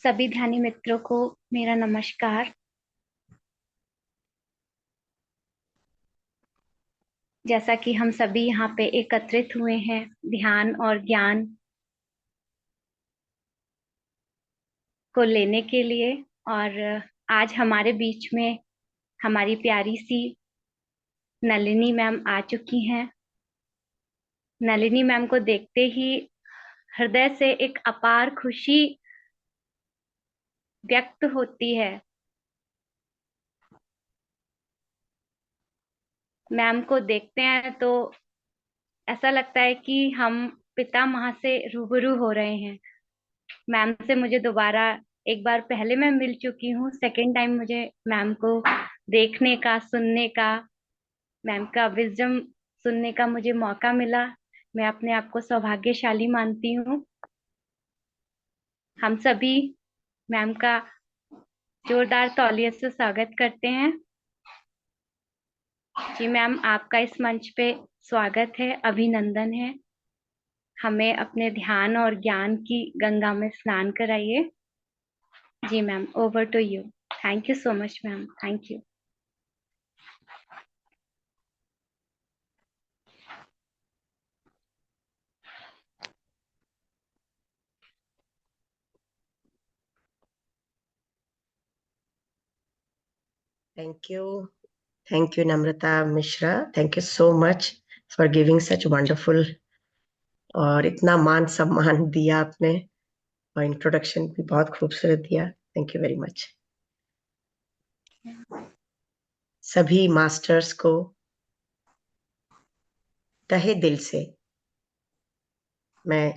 सभी ध्यानी मित्रों को मेरा नमस्कार। जैसा कि हम सभी यहाँ पे एकत्रित हुए हैं ध्यान और ज्ञान को लेने के लिए, और आज हमारे बीच में हमारी प्यारी सी नलिनी मैम आ चुकी हैं। नलिनी मैम को देखते ही हृदय से एक अपार खुशी व्यक्त होती है। मैम को देखते हैं तो ऐसा लगता है कि हम पितामह से रूबरू हो रहे हैं। मैम से मुझे दोबारा, एक बार पहले मैं मिल चुकी हूँ, सेकेंड टाइम मुझे मैम को देखने का, सुनने का, मैम का विजडम सुनने का मुझे मौका मिला। मैं अपने आप को सौभाग्यशाली मानती हूँ। हम सभी मैम का जोरदार तालियों से स्वागत करते हैं। जी मैम, आपका इस मंच पे स्वागत है, अभिनंदन है। हमें अपने ध्यान और ज्ञान की गंगा में स्नान कराइए। Ji ma'am, over to you. Thank you so much ma'am, thank you. Thank you. Thank you, Namrata Mishra. Thank you so much for giving such wonderful और इतना मान सम्मान दिया आपने, और इंट्रोडक्शन भी बहुत खूबसूरत दिया। Thank you very much. सभी मास्टर्स को तहे दिल से मैं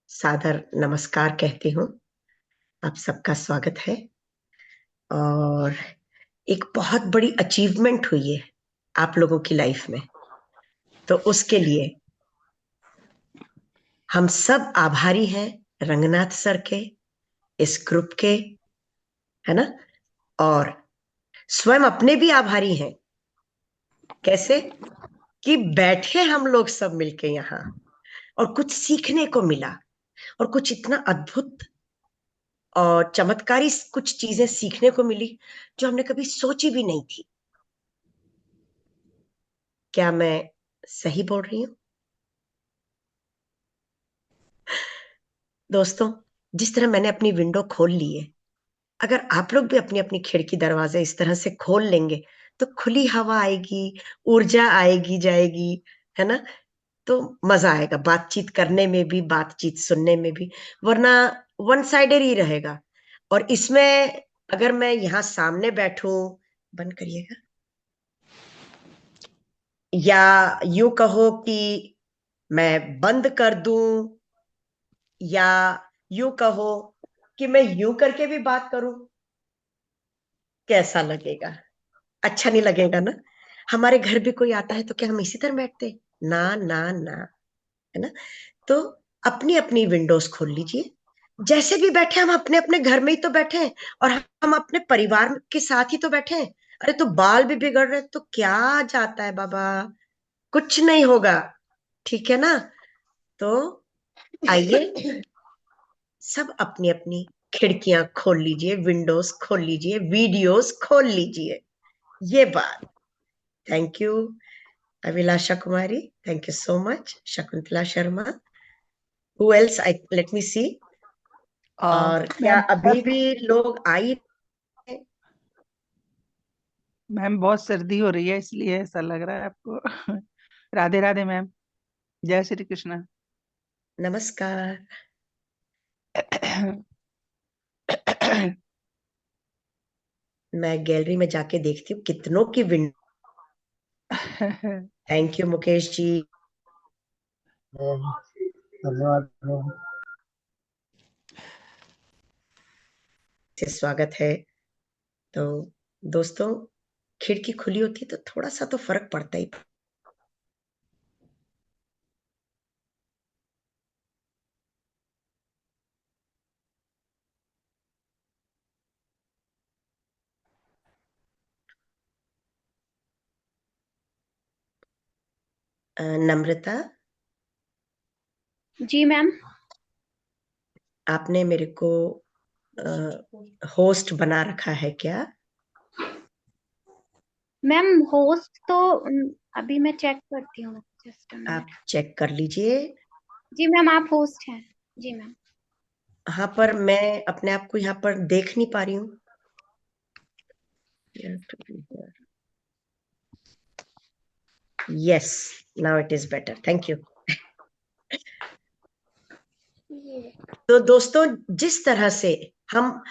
सादर नमस्कार कहती हूँ। आप सबका स्वागत है, और एक बहुत बड़ी अचीवमेंट हुई है आप लोगों की लाइफ में, तो उसके लिए हम सब आभारी हैं रंगनाथ सर के, इस ग्रुप के, है ना, और स्वयं अपने भी आभारी हैं। कैसे कि बैठे हम लोग सब मिलके यहाँ, और कुछ सीखने को मिला, और कुछ इतना अद्भुत और चमत्कारी कुछ चीजें सीखने को मिली जो हमने कभी सोची भी नहीं थी। क्या मैं सही बोल रही हूँ दोस्तों? जिस तरह मैंने अपनी विंडो खोल ली है, अगर आप लोग भी अपनी अपनी खिड़की दरवाजे इस तरह से खोल लेंगे तो खुली हवा आएगी, ऊर्जा आएगी जाएगी, है ना, तो मजा आएगा बातचीत करने में भी, बातचीत सुनने में भी। वरना वन साइडेड ही रहेगा। और इसमें अगर मैं यहाँ सामने बैठूं, बंद करिएगा, या यूं कहो कि मैं बंद कर दूं, या यूं कहो कि मैं यूं करके भी बात करूं, कैसा लगेगा? अच्छा नहीं लगेगा ना। हमारे घर भी कोई आता है तो क्या हम इसी तरह बैठते? ना ना ना, है ना। तो अपनी अपनी विंडोज खोल लीजिए। जैसे भी बैठे, हम अपने अपने घर में ही तो बैठे हैं, और हम अपने परिवार के साथ ही तो बैठे हैं। अरे तो बाल भी बिगड़ रहे तो क्या जाता है बाबा, कुछ नहीं होगा, ठीक है ना। तो आइए, सब अपनी अपनी खिड़कियां खोल लीजिए, विंडोज खोल लीजिए, वीडियोस खोल लीजिए। ये बात। Thank you Abhilasha Kumari, thank you so much. Shakuntala Sharma, who else, I let me see. और क्या मैम अभी भी लोग आई? मैम बहुत सर्दी हो रही है इसलिए ऐसा लग रहा है आपको। राधे राधे मैम, जय श्री कृष्ण। नमस्कार। मैं गैलरी में जाके देखती हूँ कितनों की window. Thank you Mukesh ji. धन्यवाद से स्वागत है। तो दोस्तों, खिड़की खुली होती है तो थोड़ा सा तो फर्क पड़ता ही। नम्रता, जी मैम। आपने मेरे को होस्ट बना रखा है क्या? मैम होस्ट तो अभी मैं चेक करती हूँ, जस्ट अ आप मिनट। चेक कर लीजिए। जी मैम, आप होस्ट हैं। जी मैम। हाँ, पर मैं अपने आप को यहाँ पर देख नहीं पा रही हूँ। Yes, now it is better, thank you. तो दोस्तों, जिस तरह से हम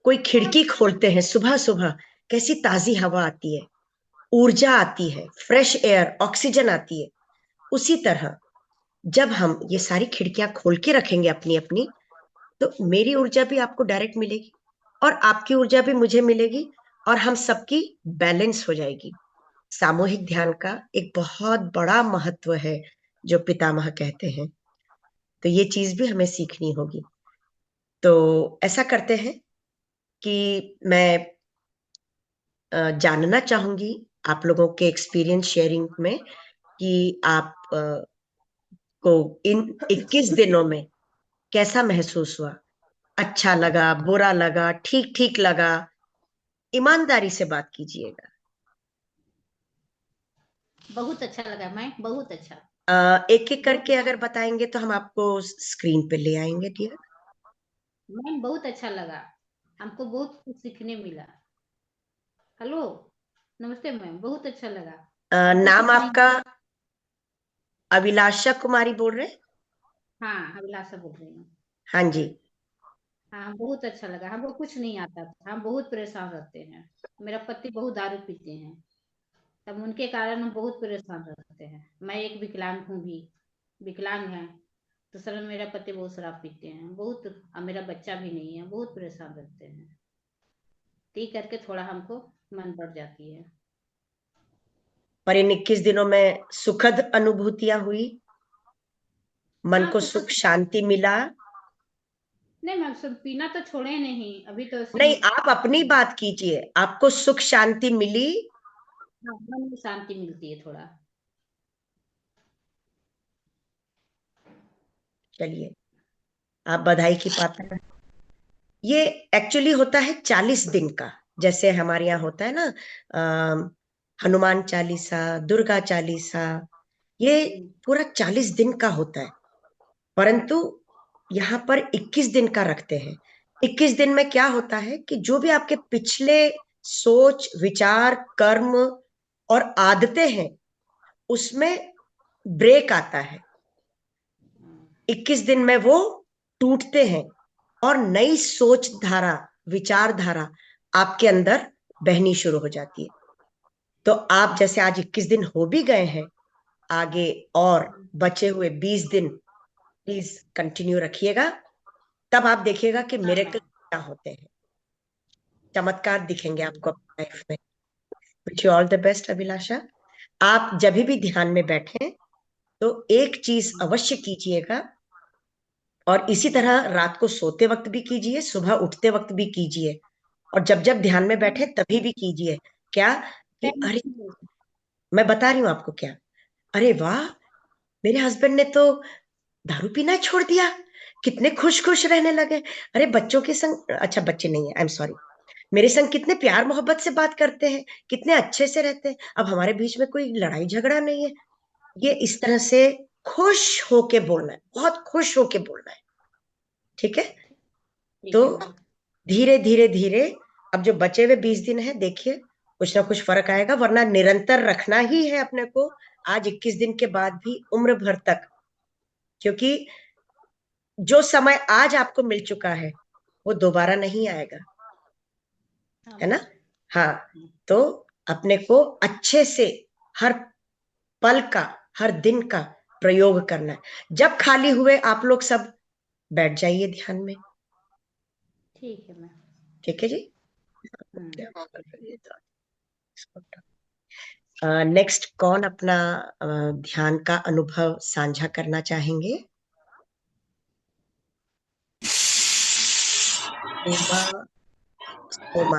कोई खिड़की खोलते हैं सुबह सुबह, कैसी ताजी हवा आती है, ऊर्जा आती है, फ्रेश एयर, ऑक्सीजन आती है, उसी तरह जब हम ये सारी खिड़कियां खोल के रखेंगे अपनी अपनी, तो मेरी ऊर्जा भी आपको डायरेक्ट मिलेगी और आपकी ऊर्जा भी मुझे मिलेगी, और हम सबकी बैलेंस हो जाएगी। सामूहिक ध्यान का एक बहुत बड़ा महत्व है, जो पितामह कहते हैं। तो ये चीज भी हमें सीखनी होगी। तो ऐसा करते हैं कि मैं जानना चाहूंगी आप लोगों के एक्सपीरियंस शेयरिंग में कि आप को इन 21 दिनों में कैसा महसूस हुआ। अच्छा लगा, बुरा लगा, ठीक ठीक लगा? ईमानदारी से बात कीजिएगा। बहुत अच्छा लगा मैं, बहुत अच्छा। एक एक करके अगर बताएंगे तो हम आपको स्क्रीन पे ले आएंगे डियर। मैम बहुत अच्छा लगा, हमको बहुत कुछ सीखने मिला। हेलो, नमस्ते मैम, बहुत अच्छा लगा, हमको नाम सीखने। आपका अभिलाषा कुमारी बोल रहे हैं? हाँ, अभिलाषा बोल रही हूँ। हाँ जी। हाँ, बहुत अच्छा लगा, हमको कुछ नहीं आता था, हम बहुत परेशान रहते हैं। मेरा पति बहुत दारू पीते हैं, तब उनके कारण हम बहुत परेशान रहते हैं। मैं एक विकलांग हूँ भी, विकलांग है, तो सर मेरा पति बहुत शराब पीते हैं बहुत, और मेरा बच्चा भी नहीं है, बहुत परेशान रहते हैं। ती करके थोड़ा हमको मन बढ़ जाती है। पर इन 21 दिनों में सुखद अनुभूतियां हुई, मन हाँ को सुखद। सुख शांति मिला? नहीं मैम, सब पीना तो छोड़े नहीं, अभी तो नहीं, ऐसे। आप अपनी बात कीजिए, आपको सुख शांति मिली? हाँ, मन में शांति मिलती है थोड़ा। चलिए, आप बधाई की पात्र हैं। ये एक्चुअली होता है 40 दिन का, जैसे हमारे यहाँ होता है ना, हनुमान चालीसा, दुर्गा चालीसा, ये पूरा 40 दिन का होता है। परंतु यहाँ पर 21 दिन का रखते हैं। 21 दिन में क्या होता है कि जो भी आपके पिछले सोच विचार कर्म और आदतें हैं, उसमें ब्रेक आता है। 21 दिन में वो टूटते हैं और नई सोच धारा, विचारधारा आपके अंदर बहनी शुरू हो जाती है। तो आप जैसे आज 21 दिन हो भी गए हैं, आगे और बचे हुए 20 दिन प्लीज कंटिन्यू रखिएगा। तब आप देखिएगा कि हाँ मिरेकल मैम। क्या होते हैं, चमत्कार दिखेंगे आपको अपनी लाइफ में। Wish you all the best Abhilasha. आप जब भी ध्यान में बैठे तो एक चीज अवश्य कीजिएगा, और इसी तरह रात को सोते वक्त भी कीजिए, सुबह उठते वक्त भी कीजिए, और जब जब ध्यान में बैठे तभी भी कीजिए। क्या कि अरे, मैं बता रही हूँ आपको क्या, अरे वाह, मेरे हस्बैंड ने तो दारू पीना ही छोड़ दिया, कितने खुश खुश रहने लगे। अरे बच्चों के संग, अच्छा बच्चे नहीं है, आई एम सॉरी, मेरे संग कितने प्यार मोहब्बत से बात करते हैं, कितने अच्छे से रहते हैं, अब हमारे बीच में कोई लड़ाई झगड़ा नहीं है। ये इस तरह से खुश होके बोलना है, बहुत खुश होके बोलना है। ठीक है? ठीक तो है मैम। धीरे धीरे धीरे, अब जो बचे हुए 20 दिन है, देखिए कुछ ना कुछ फर्क आएगा, वरना निरंतर रखना ही है अपने को, आज 21 दिन के बाद भी उम्र भर तक। क्योंकि जो समय आज आपको मिल चुका है वो दोबारा नहीं आएगा, हाँ है ना? मैम। हाँ। तो अपने को अच्छे से हर पल का, हर दिन का प्रयोग करना है। जब खाली हुए आप लोग सब बैठ जाइए ध्यान में। ठीक है मैम। ठीक है जी। हम्म। नेक्स्ट कौन अपना ध्यान का अनुभव साझा करना चाहेंगे? Soma, Soma.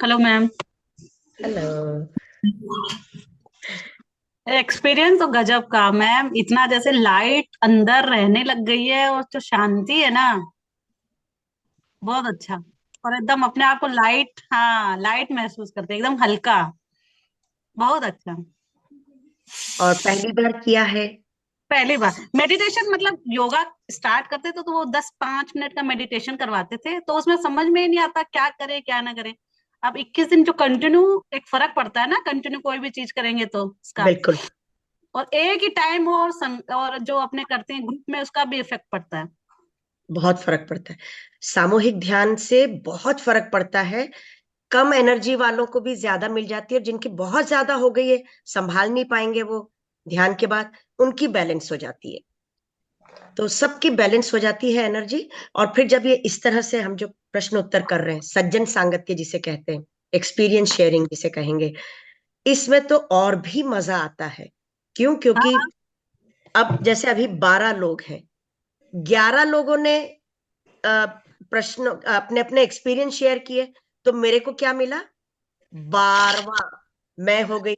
Hello ma'am. Hello. Experience तो गजब का मैम, इतना जैसे लाइट अंदर रहने लग गई है, और जो शांति है ना, बहुत अच्छा। और एकदम अपने आप को लाइट, हाँ लाइट महसूस करते हैं, एकदम हल्का, बहुत अच्छा। और पहली बार किया है? पहली बार मेडिटेशन, मतलब योगा स्टार्ट करते थे तो वो 10-5 मिनट का मेडिटेशन करवाते थे, तो उसमें समझ में ही नहीं आता क्या करे क्या ना करे। अब 21 दिन जो कंटिन्यू, एक फर्क पड़ता है ना, कंटिन्यू कोई भी चीज करेंगे तो उसका। बिल्कुल। और एक ही टाइम हो, और जो अपने करते हैं ग्रुप में, उसका भी इफेक्ट पड़ता है। बहुत फर्क पड़ता है, सामूहिक ध्यान से बहुत फर्क पड़ता है। कम एनर्जी वालों को भी ज्यादा मिल जाती है, और जिनकी बहुत ज्यादा हो गई है, संभाल नहीं पाएंगे वो ध्यान के बाद, उनकी बैलेंस हो जाती है। तो सबकी बैलेंस हो जाती है एनर्जी। और फिर जब ये इस तरह से हम जो प्रश्न उत्तर कर रहे हैं, सज्जन सांगत्य जिसे कहते हैं, एक्सपीरियंस शेयरिंग जिसे कहेंगे, इसमें तो और भी मजा आता है। क्यों? क्योंकि हाँ, अब जैसे अभी 12 लोग हैं, 11 लोगों ने प्रश्न अपने अपने एक्सपीरियंस शेयर किए, तो मेरे को क्या मिला? 12वां मैं हो गई।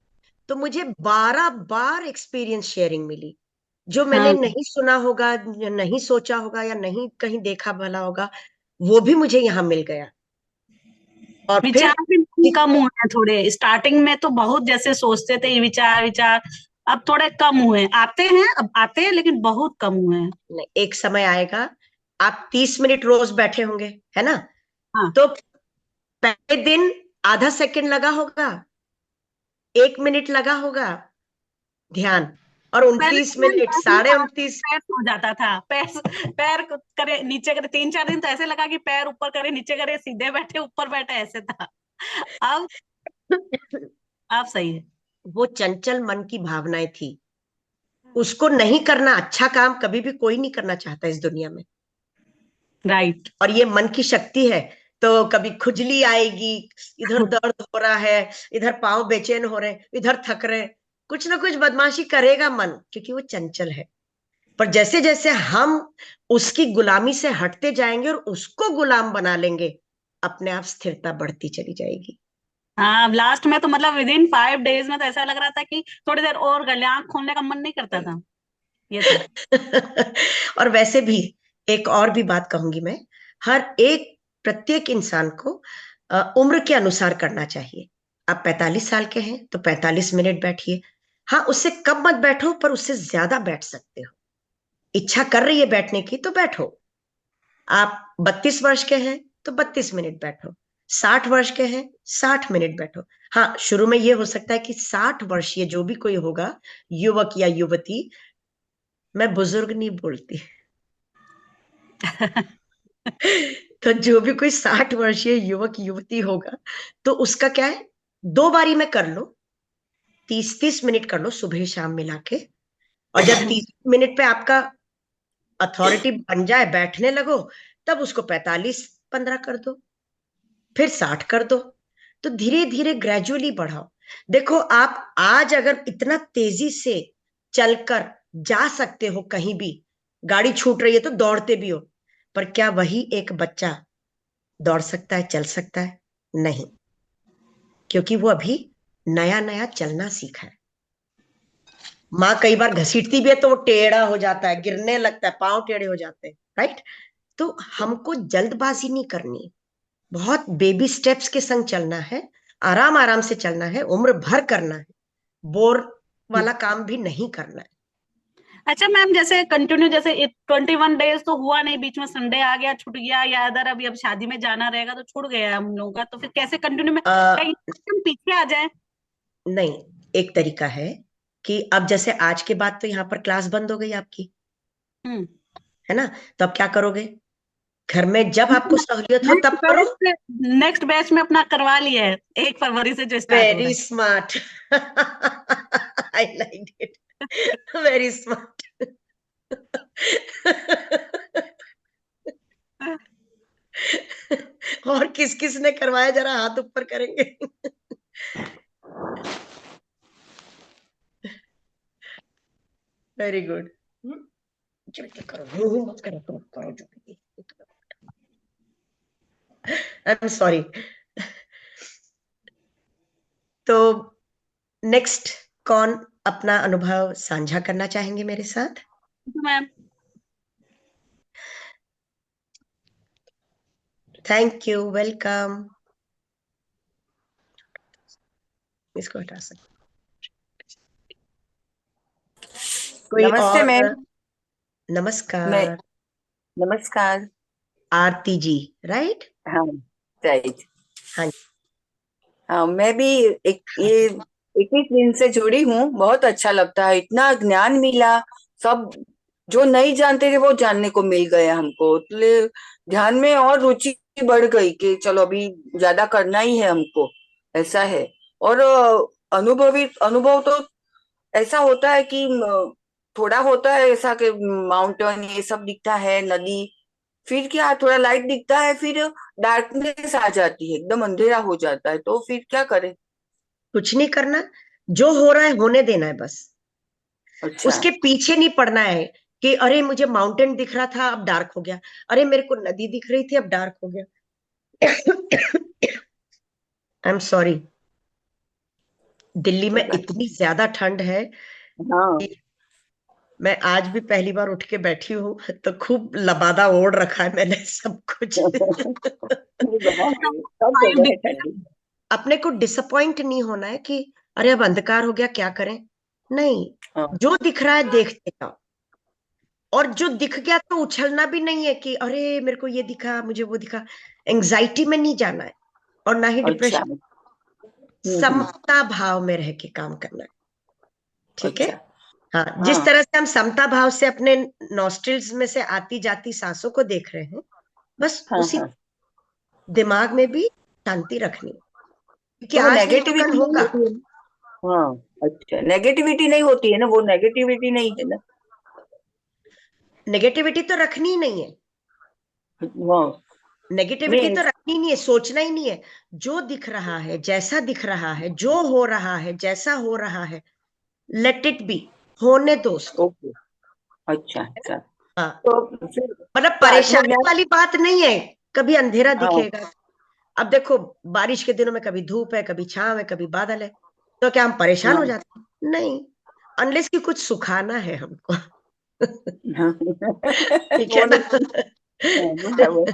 तो मुझे 12 बार एक्सपीरियंस शेयरिंग मिली। जो मैंने हाँ, नहीं सुना होगा, या नहीं सोचा होगा, या नहीं कहीं देखा भला होगा, वो भी मुझे यहाँ मिल गया। और फिर विचार भी कम हुए हैं थोड़े, स्टार्टिंग में तो बहुत जैसे सोचते थे ये विचार विचार, अब थोड़े कम हुए हैं, आते हैं, अब आते हैं लेकिन बहुत कम हुए हैं। नहीं, एक समय आएगा, आप 30 मिनट रोज बैठे होंगे, है ना? हाँ, तो पहले दिन आधा सेकंड लगा होगा, 1 मिनट लगा होगा ध्यान, और पहले 29 मिनट, साढ़े 29। पैर हो जाता था, पैर पैर करे नीचे करे, 3-4 दिन तो ऐसे लगा कि पैर ऊपर करे नीचे करे, सीधे बैठे ऊपर बैठे, ऐसे था। अब अब सही है। वो चंचल मन की भावनाएं थी, उसको नहीं करना, अच्छा काम कभी भी कोई नहीं करना चाहता इस दुनिया में। राइट। और ये मन की शक्ति है। तो कभी खुजली आएगी, इधर दर्द हो रहा है, इधर पांव बेचैन हो रहे हैं, इधर थक रहे हैं, कुछ ना कुछ बदमाशी करेगा मन, क्योंकि वो चंचल है। पर जैसे जैसे हम उसकी गुलामी से हटते जाएंगे और उसको गुलाम बना लेंगे, अपने आप स्थिरता बढ़ती चली जाएगी। हाँ, लास्ट में तो मतलब विदिन 5 डेज में तो ऐसा लग रहा था कि थोड़ी देर और कर ले, आंख खोलने का मन नहीं करता था, ये था। और वैसे भी एक और भी बात कहूंगी मैं, हर एक प्रत्येक इंसान को उम्र के अनुसार करना चाहिए। आप 45 साल के हैं तो 45 मिनट बैठिए। हाँ, उससे कम मत बैठो, पर उससे ज्यादा बैठ सकते हो। इच्छा कर रही है बैठने की तो बैठो। आप 32 वर्ष के हैं तो 32 मिनट बैठो। 60 वर्ष के हैं, 60 मिनट बैठो। हाँ, शुरू में यह हो सकता है कि 60 वर्षीय जो भी कोई होगा, युवक या युवती, मैं बुजुर्ग नहीं बोलती, तो जो भी कोई 60 वर्षीय युवक युवती होगा, तो उसका क्या है, 2 बारी में कर लो, 30-30 मिनट कर लो, सुबह शाम मिला के। और जब 30 मिनट पे आपका अथॉरिटी बन जाए, बैठने लगो, तब उसको 45-15 कर दो, फिर 60 कर दो। तो धीरे धीरे ग्रेजुअली बढ़ाओ। देखो, आप आज अगर इतना तेजी से चलकर जा सकते हो कहीं भी, गाड़ी छूट रही है तो दौड़ते भी हो, पर क्या वही एक बच्चा दौड़ सकता है, चल सकता है? नहीं, क्योंकि वो अभी नया नया चलना सीखा है। माँ कई बार घसीटती भी है तो वो टेढ़ा हो जाता है, गिरने लगता है, पांव टेढ़े हो जाते हैं, राइट? तो हमको जल्दबाजी नहीं करनी, बहुत बेबी स्टेप्स के संग चलना है, आराम आराम से चलना है, उम्र भर करना है, बोर वाला काम भी नहीं करना है। अच्छा मैम, जैसे कंटिन्यू जैसे 21 डेज तो हुआ नहीं, बीच में संडे आ गया, छूट गया, या अदर अभी अब शादी में जाना रहेगा तो छूट गया हम लोगों का, तो फिर कैसे कंटिन्यू में, आ, कहीं हम पीछे आ जाए? नहीं, एक तरीका है कि अब जैसे आज के बाद तो यहाँ पर क्लास बंद हो गई आपकी, हम्म। है ना? तो अब क्या करोगे? घर में जब आपको सहूलियत हो तब करो। नेक्स्ट बैच में अपना करवा लिया है, 1 फरवरी से जो स्टार्ट हो वेरी रहा smart, I like it, very smart. है। और किस किस ने करवाया, जरा हाथ ऊपर करेंगे? Very good. जल्दी करो, मत करो, तुम करो जल्दी। I am sorry. तो नेक्स्ट कौन अपना अनुभव साझा करना चाहेंगे मेरे साथ? मैम। Thank you, welcome. इसको हटा सकते, कोई नमस्ते और? मैम। मैं नमस्कार। नमस्कार। आरती जी, राइट? हाँ, राइट। हाँ हाँ, मैं भी ये 21 दिन से जुड़ी हूँ। बहुत अच्छा लगता है, इतना ज्ञान मिला। सब जो नहीं जानते थे वो जानने को मिल गया हमको, इसलिए ध्यान में और रुचि बढ़ गई कि चलो अभी ज्यादा करना ही है हमको। ऐसा है। और अनुभव तो ऐसा होता है कि थोड़ा होता है ऐसा कि माउंटेन ये सब दिखता है, नदी, फिर क्या थोड़ा लाइट दिखता है, फिर डार्कनेस आ जाती है, एकदम अंधेरा हो जाता है, तो फिर क्या करें। कुछ नहीं करना, जो हो रहा है होने देना है बस। अच्छा। उसके पीछे नहीं पड़ना है कि अरे मुझे माउंटेन दिख रहा था अब डार्क हो गया, अरे मेरे को नदी दिख रही थी अब डार्क हो गया। आई एम सॉरी, दिल्ली कोई में बात इतनी ज्यादा ठंड है नहीं। हाँ। कि मैं आज भी पहली बार उठ के बैठी हूँ तो खूब लबादा ओढ़ रखा है मैंने सब कुछ। नहीं बाबा, सब 5 जगह है डिग्री। ठंडी। अपने को डिसअपॉइंट नहीं होना है कि अरे अब अंधकार हो गया क्या करें। नहीं, हाँ। जो दिख रहा है देखते जाओ, और जो दिख गया तो उछलना भी नहीं है कि अरे मेरे को ये दिखा मुझे वो दिखा। एंजाइटी में नहीं जाना है और ना ही अच्छा। डिप्रेशन। समता भाव में रह के काम करना है, ठीक है? अच्छा। हाँ, जिस हाँ। तरह से हम समता भाव से अपने नॉस्ट्रिल्स में से आती जाती सांसों को देख रहे हैं, बस हाँ। उसी हाँ, दिमाग में भी शांति रखनी है, क्योंकि तो वो आज नहीं तो नेगेटिविटी कल नहीं होगा। होती है ना? हाँ। अच्छा, नेगेटिविटी नहीं होती है ना, वो नेगेटिविटी नहीं है ना? नेगेटिविटी तो रखनी ही नहीं है, हाँ। नेगेटिविटी नहीं। तो रखनी नहीं है, सोचना ही नहीं है। जो दिख रहा है, जैसा दिख रहा है, जो हो रहा है, जैसा हो रहा है, लेट इट बी, होने दो उसको। ओके। अच्छा अच्छा। हाँ, तो फिर मतलब तो परेशानी आत्मज्ञान। वाली बात नहीं है। कभी अंधेरा हाँ। दिखेगा, अब देखो बारिश के दिनों में कभी धूप है, कभी छांव है, कभी बादल है, तो क्या हम परेशान हो हाँ। जाते हैं? नहीं, अनलेस कि कुछ सुखाना है हमको। हाँ। ठीक है वो ना? नहीं। हाँ, बराबर।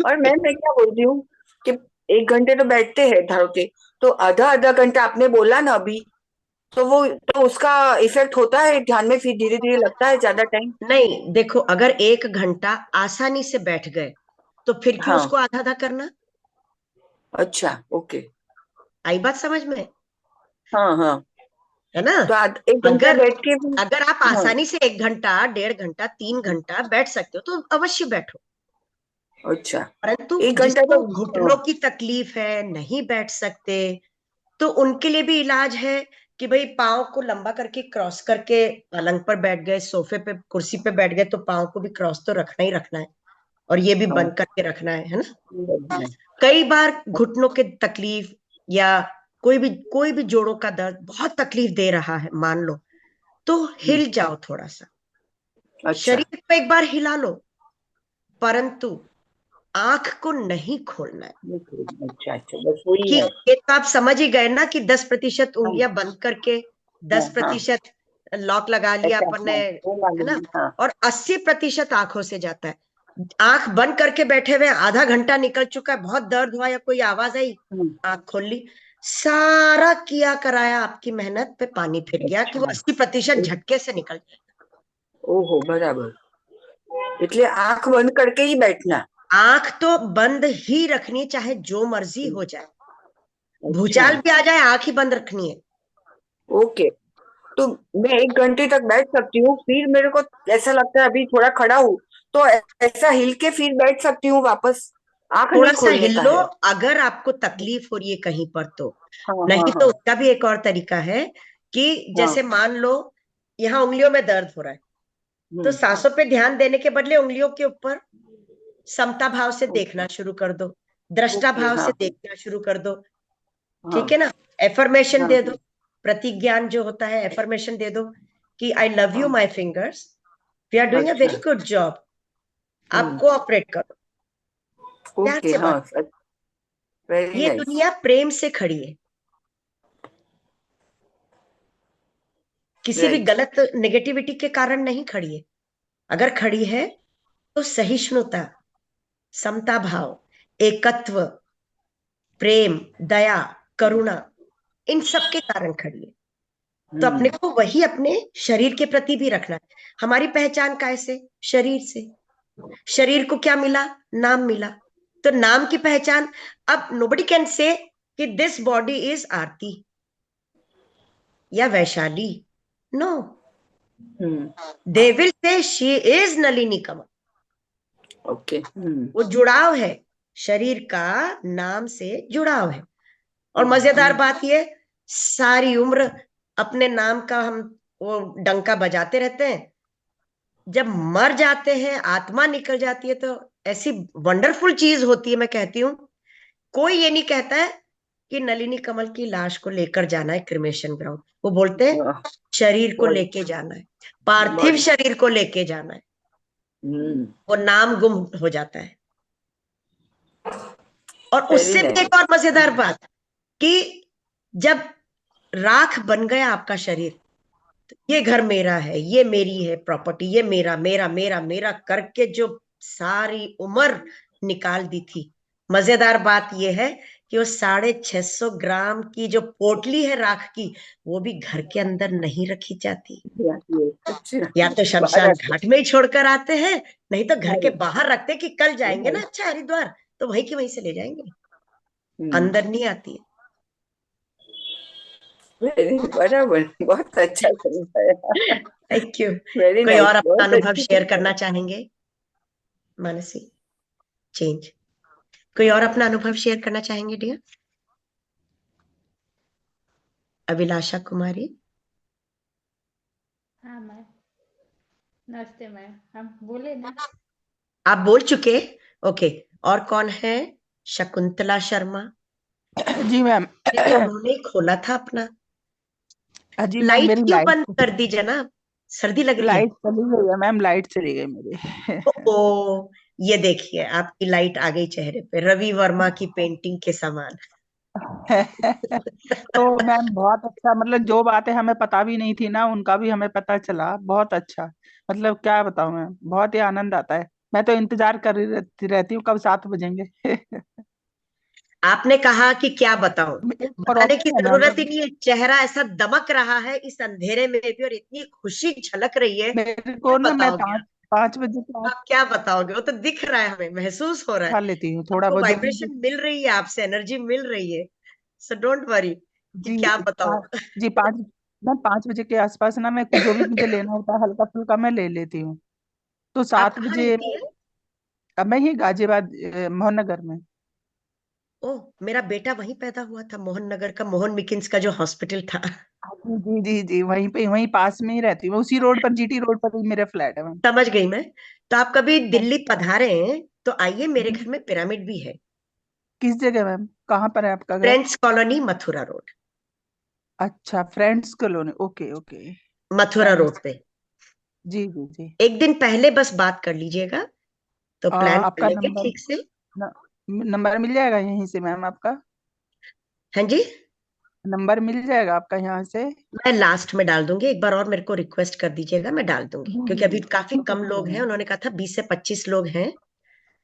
और मैं क्या बोल रही हूँ कि 1 घंटे तो बैठते हैं धड़ के, तो आधा आधा घंटा आपने बोला ना अभी, तो वो तो उसका इफेक्ट होता है ध्यान में, फिर धीरे धीरे लगता है ज्यादा टाइम। नहीं, देखो अगर 1 घंटा आसानी से बैठ गए तो फिर क्यों हाँ। उसको आधा आधा करना? अच्छा। ओके। आई बात समझ में? हाँ हाँ। है ना? तो 1 घंटा अगर बैठ के भी। अगर आप हाँ। आसानी से 1 घंटा, 1.5 घंटा, 3 घंटा बैठ सकते हो तो अवश्य बैठो। अच्छा। परंतु 1 घंटा जिसको तो। हाँ। घुटनों की तकलीफ है, नहीं बैठ सकते, तो उनके लिए भी इलाज है कि भाई पाँव को लंबा करके क्रॉस करके पलंग पर बैठ गए, सोफे पे कुर्सी पे बैठ गए, तो पाँव को भी क्रॉस तो रखना ही रखना है, और ये भी हाँ। बंद करके रखना है ना? कई बार घुटनों के तकलीफ या कोई भी जोड़ों का दर्द बहुत तकलीफ दे रहा है मान लो, तो हिल जाओ थोड़ा सा, अच्छा। शरीर को एक बार हिला लो, परंतु आंख को नहीं खोलना है। अच्छा अच्छा, बस वही कि है। ये तो आप समझ ही गए ना कि 10% हाँ उंगलियां बंद करके हाँ। दस हाँ। प्रतिशत लॉक लगा लिया ऐसा, अपन ने, हाँ वो है मालूम ना? है, हाँ। और 80% आंखों से जाता है। आंख बंद करके बैठे हुए आधा घंटा निकल चुका है, बहुत दर्द हुआ या कोई आवाज आई, हम्म। आंख खोल ली, सारा किया कराया आपकी मेहनत पे पानी फिर गया कि वो अच्छा। 80% झटके से निकल जाए। ओहो, बराबर। इसलिए आंख बंद करके ही बैठना। आंख तो बंद ही रखनी, चाहे जो मर्जी हो जाए, अच्छा। भूचाल भी आ जाए, आंख ही बंद रखनी है। ओके। तो मैं 1 घंटे तक बैठ सकती हूँ, फिर मेरे को ऐसा लगता है अभी थोड़ा खड़ा हूँ, तो ऐसा हिल के फिर बैठ सकती हूँ वापस, आंख थोड़ा नहीं सा खोलने हिल का लो, है। अगर आपको तकलीफ हो रही है कहीं पर तो। हाँ हाँ नहीं तो हाँ। उसका भी एक और तरीका है कि हाँ। जैसे मान लो यहाँ उंगलियों में दर्द हो रहा है, तो हम्म। सांसों पे ध्यान देने के बदले उंगलियों के ऊपर समता भाव से देखना शुरू कर दो, दृष्टा ओके। भाव से हाँ देखना शुरू कर दो। हाँ ठीक है ना? एफर्मेशन हाँ दे दो, प्रतिज्ञान जो होता है, एफर्मेशन दे दो कि आई लव यू हाँ। My fingers, we are doing a अच्छा। वेरी गुड जॉब, आप हम्म। कोऑपरेट करो, प्यार ओके। से हाँ। बात। वेरी ये नाइस। दुनिया प्रेम से खड़ी है। किसी भी राइट। गलत नेगेटिविटी के कारण नहीं खड़ी है। अगर खड़ी है तो सहिष्णुता, समता भाव, एकत्व, प्रेम, दया, करुणा, इन सब के कारण खड़ी है। तो अपने को वही अपने शरीर के प्रति भी रखना है। हमारी पहचान कैसे? शरीर से। शरीर को क्या मिला? नाम मिला। तो नाम की पहचान, अब नोबडी कैन से कि दिस बॉडी इज आरती या Vaishali. No, they will say she is Nalini Kamal. Okay. वो जुड़ाव है, शरीर का नाम से जुड़ाव है। और मजेदार बात ये, सारी उम्र अपने नाम का हम वो डंका बजाते रहते हैं, जब मर जाते हैं, आत्मा निकल जाती है, तो ऐसी वंडरफुल चीज होती है। मैं कहती हूँ, कोई ये नहीं कहता है कि नलिनी कमल की लाश को लेकर जाना है क्रिमेशन ग्राउंड। वो बोलते हैं शरीर को लेके जाना है, पार्थिव शरीर को लेके जाना है। वो नाम गुम हो जाता है। और उससे भी एक और मजेदार बात कि जब राख बन गया आपका शरीर, तो ये घर मेरा है, ये मेरी है प्रॉपर्टी, ये मेरा मेरा मेरा मेरा करके जो सारी उम्र निकाल दी थी। मजेदार बात यह है कि वो 650 ग्राम की जो पोटली है राख की, वो भी घर के अंदर नहीं रखी जाती। या तो शमशान घाट में ही छोड़कर आते हैं, नहीं तो घर के बाहर रखते हैं कि कल जाएंगे ना अच्छा हरिद्वार, तो वहीं की वहीं से ले जाएंगे, अंदर नहीं आती है। बराबर, बहुत अच्छा समझाया। Thank you. वेरी कोई नाइस, और अपना बहुत अनुभव अच्छी शेयर समझाया। करना चाहेंगे? मानसी, चेंज। कोई और अपना अनुभव शेयर करना चाहेंगे डियर? अभिलाषा कुमारी। हाँ मैम, नमस्ते मैम, हम बोले ना। आप बोल चुके? ओके। और कौन है? शकुंतला शर्मा। जी मैम। दीदी उन्होंने ही खोला था अपना। जी मैम, लाइट मेरी क्यों बंद कर दी जनाब? सर्दी लग रही है? लाइट चली गई है मैम, लाइट चली गई मेरी। ओ, ये देखिए आपकी लाइट आ गई चेहरे पे, रवि वर्मा की पेंटिंग के समान। तो मैम बहुत अच्छा, मतलब जो बातें हमें पता भी नहीं थी ना, उनका भी हमें पता चला। बहुत अच्छा, मतलब क्या बताऊं मैं, बहुत ही आनंद आता है। मैं तो इंतजार कर रही रहती हूँ कब 7 बजेंगे। आपने कहा कि क्या बताऊं? बताने की प्रॉब्लम है जरूरत ही मैम, नहीं है, चेहरा ऐसा दमक रहा है इस अंधेरे में भी, और इतनी खुशी झलक रही है। मेरे क्या को ना, मैं बताओगे 5 बजे के आप क्या बताओगे? वो तो दिख रहा है, हमें महसूस हो रहा है। खा लेती हूँ थोड़ा आपको बहुत वाइब्रेशन मिल रही है, आपसे एनर्जी मिल रही है। सो डोंट वरी कि जी क्या बताऊं। 5 मैं 5 बजे के आसपास ना, मैं जो भी मुझे लेना होता है हल्का फुल्का मैं ले लेती हूँ। तो आप सात कहाँ बजे रहती हैं? अब मैं ही गाजियाबाद, मोहन नगर में। ओह, मेरा बेटा वहीं पैदा हुआ था, मोहन नगर का, मोहन मिकिन्स का जो हॉस्पिटल था। जी जी जी जी, वहीं पे, वहीं पास में ही रहती हूँ, उसी रोड पर, जीटी रोड पर ही मेरा फ्लैट है मैम। समझ गई मैं। तो आप कभी हाँ, दिल्ली पधारे हैं तो आइए, मेरे जी। घर में पिरामिड भी है। किस जगह मैम, कहाँ पर है आपका घर? Friends colony, Mathura road. अच्छा, friends colony, okay okay. Mathura road friends, पे। जी जी जी। एक दिन पहले बस बात कर लीजिएगा, तो प्लान कर आपका लेंगे नंबर, ठीक से। नंबर मिल जाएगा यहीं से मैम आपका? हाँ जी, नंबर मिल जाएगा आपका यहाँ से? मैं लास्ट में डाल दूंगी। एक बार और मेरे को रिक्वेस्ट कर दीजिएगा, मैं डाल दूंगी, जी क्योंकि जी अभी जी, काफी ठीक है कम ठीक है लोग हैं। मैम। उन्होंने कहा था 20 से 25 लोग हैं,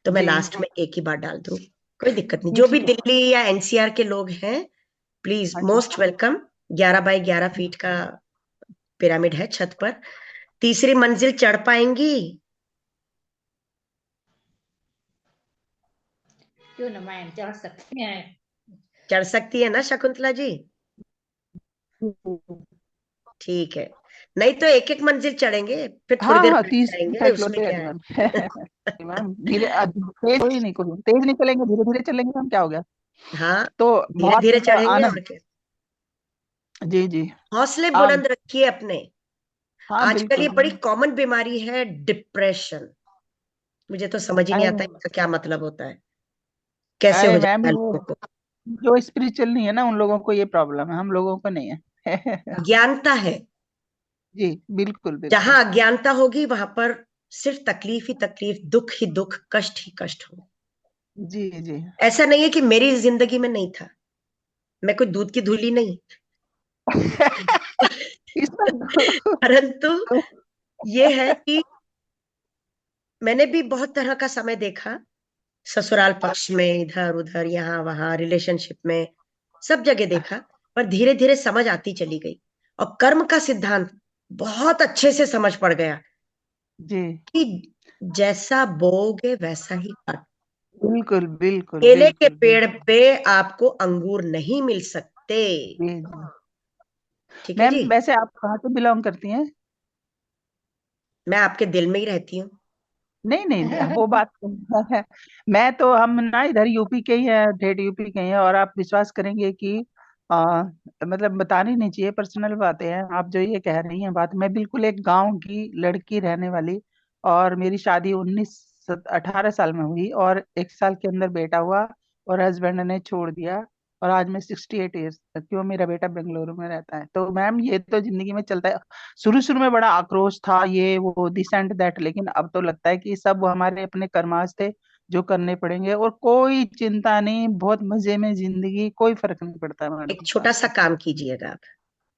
तो मैं जी लास्ट में एक ही बार डाल दूंगी। कोई दिक्कत नहीं। जी, जो भी ठीक है। दिल्ली या एनसीआर के लोग हैं, प्लीज हाँ जी। Most welcome. 11 बाई 11 फीट का पिरामिड है छत पर। तीसरी मंजिल चढ़ पाएंगी? क्यों ना मैम, चढ़ सकते हैं। चढ़ सकती है ना शकुंतला जी? ठीक है, नहीं तो एक एक मंजिल चढ़ेंगे, फिर थोड़ी हाँ देर हाँ, बैठ 30 जाएंगे, फ्लोर उसमें पे क्या है है। मैम। मैम धीरे, तेज ही नहीं करूँ, तेज नहीं चलेंगे, धीरे धीरे चलेंगे मैम, क्या हो गया? हाँ, तो धीरे बहुत धीरे मतलब चढ़ेंगे, और आनंद। क्या। जी जी। हौसले आप, बुलंद रखिए अपने। हाँ आजकल बिल्कुल ये बड़ी मैम। कॉमन बीमारी है, डिप्रेशन। मुझे तो समझ ही नहीं अरे आता इसका क्या मतलब होता है, कैसे अरे हो मैम, जाता है वो लोगों को। जो स्पिरिचुअल नहीं है ना, उन लोगों को ये प्रॉब्लम है, हम लोगों को नहीं है। अज्ञानता है। जी बिल्कुल जहां बिल्कुल। अज्ञानता होगी वहां पर सिर्फ तकलीफ ही तकलीफ, दुख ही दुख, कष्ट ही कष्ट हो। जी जी। ऐसा नहीं है कि मेरी जिंदगी में नहीं था, मैं कोई दूध की धूली नहीं। इसमें परंतु ये है कि मैंने भी बहुत तरह का समय देखा, ससुराल पक्ष में, इधर उधर, यहाँ वहां, रिलेशनशिप में, सब जगह देखा। पर धीरे धीरे समझ आती चली गई, और कर्म का सिद्धांत बहुत अच्छे से समझ पड़ गया जी, कि जैसा बोओगे वैसा ही काटोगे। बिल्कुल बिल्कुल केले के बिल्कुल पेड़ बिल्कुल। पे आपको अंगूर नहीं मिल सकते। जी जी। ठीक है मैम जी। वैसे आप कहाँ से बिलोंग करती हैं? मैं आपके दिल में ही रहती हूँ। नहीं नहीं नहीं, वो बात तो है। मैं तो हम ना इधर यूपी के ही हैं, ठेठ यूपी के ही हैं। और आप विश्वास करेंगे कि मतलब बतानी नहीं चाहिए, पर्सनल बातें हैं। आप जो ये कह रही हैं बात, मैं बिल्कुल एक गांव की लड़की रहने वाली। और मेरी शादी 18 साल में हुई, और 1 साल के अंदर बेटा हुआ, और हस्बैंड ने छोड़ दिया। और आज मैं 68 ईयर्स, क्यों, मेरा बेटा बेंगलुरु में रहता है। तो मैम ये तो जिंदगी में चलता है। शुरू शुरू में बड़ा आक्रोश था, ये वो दिस एंड दैट, लेकिन अब तो लगता है कि सब हमारे अपने कर्माश थे जो करने पड़ेंगे। और कोई चिंता नहीं, बहुत मजे में जिंदगी, कोई फर्क नहीं पड़ता है एक मैडम छोटा सा आपको। काम कीजिएगा आप,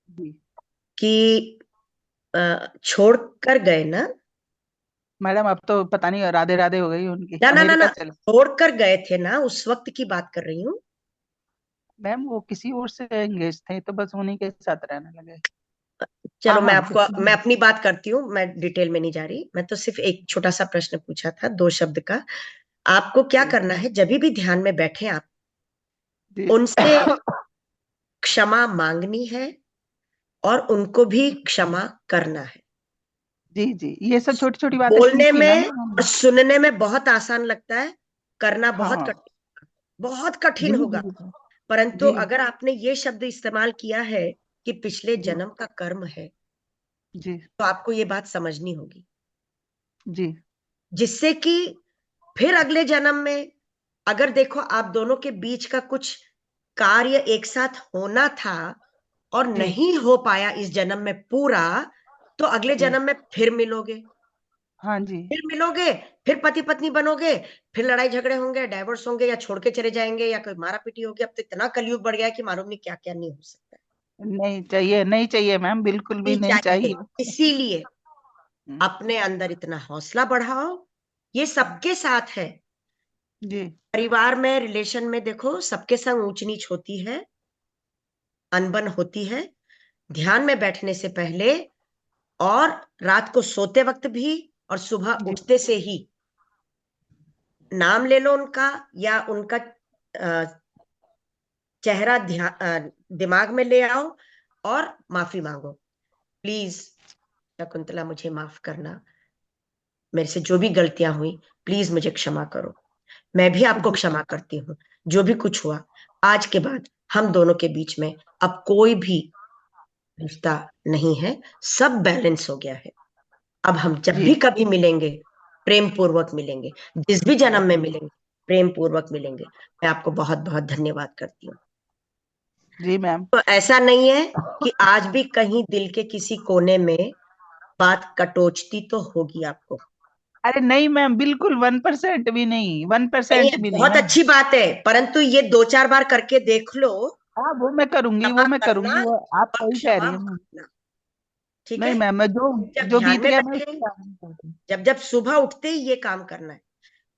जी कि छोड़ कर गए ना, मैडम, अब तो पता नहीं राधे राधे हो गई उनकी, ना ना ना अमेरिका ना, चले। छोड़ कर गए थे ना, उस वक्त की बात कर रही हूँ। मैम वो किसी और से एंगेज थे, तो बस उन्हीं के साथ रहने लगे। हाँ चलो मैं हाँ आपको, मैं अपनी बात करती हूँ, मैं डिटेल में नहीं जा रही। मैं तो सिर्फ एक छोटा सा प्रश्न पूछा था, 2 शब्द का। आपको क्या जी करना है, जब भी ध्यान में बैठे आप, जी उनसे क्षमा मांगनी है और उनको भी क्षमा करना है। जी जी, ये सब छोटी छोटी बातें बोलने सीखी ना में और मैम। सुनने में बहुत आसान लगता है, करना बहुत हाँ कठिन, बहुत कठिन जी होगा। जी परंतु जी अगर आपने ये शब्द इस्तेमाल किया है कि पिछले जी जन्म का कर्म है, जी तो आपको ये बात समझनी होगी, जी जिससे कि फिर अगले जन्म में, अगर देखो आप दोनों के बीच का कुछ कार्य एक साथ होना था और जी नहीं हो पाया इस जन्म में पूरा, तो अगले जी। जन्म में फिर मिलोगे, हाँ जी। फिर मिलोगे, फिर पति पत्नी बनोगे, फिर लड़ाई झगड़े होंगे, डाइवोर्स होंगे, या छोड़ के चले जाएंगे, या कोई मारा पीटी होगी। अब तो इतना कलयुग बढ़ गया है कि मालूम नहीं क्या क्या नहीं हो सकता है। नहीं चाहिए, नहीं चाहिए मैम, बिल्कुल भी नहीं नहीं चाहिए। चाहिए। इसीलिए हम्म, अपने अंदर इतना हौसला बढ़ाओ। ये सबके साथ है, जी परिवार में, रिलेशन में, देखो सबके संग ऊंच नीच होती है, अनबन होती है। ध्यान में बैठने से पहले, और रात को सोते वक्त भी, और सुबह जी उठते से ही नाम ले लो उनका, या उनका अ, चेहरा दिमाग में ले आओ और माफी मांगो। प्लीज शकुंतला, मुझे माफ करना, मेरे से जो भी गलतियां हुई, प्लीज मुझे क्षमा करो। मैं भी आपको जी क्षमा करती हूँ। जो भी कुछ हुआ, आज के बाद हम दोनों के बीच में अब कोई भी रिश्ता नहीं है, सब बैलेंस हो गया है। अब हम जब जी भी कभी मिलेंगे, प्रेम पूर्वक मिलेंगे, जिस भी जन्म में मिलेंगे, प्रेम पूर्वक मिलेंगे। मैं आपको बहुत बहुत धन्यवाद करती हूँ। जी मैम। तो ऐसा नहीं है कि आज भी कहीं दिल के किसी कोने में बात कटोचती तो होगी आपको। अरे नहीं मैम, बिल्कुल 1% भी नहीं, वन नहीं परसेंट है, भी नहीं बहुत मैम। अच्छी बात है, परंतु ये 2-4 बार करके देख लो। हाँ वो मैं करूंगी, क्षमा वो मैं करना करूंगी, वो आप और सही कह क्षमा रही हैं मैम। मांगना। ठीक नहीं है। मैम, मैं जो जब जो ध्यान बीत में गया मैं बैठे, उसको याद नहीं करती। जब जब सुबह उठते ही ये काम करना है,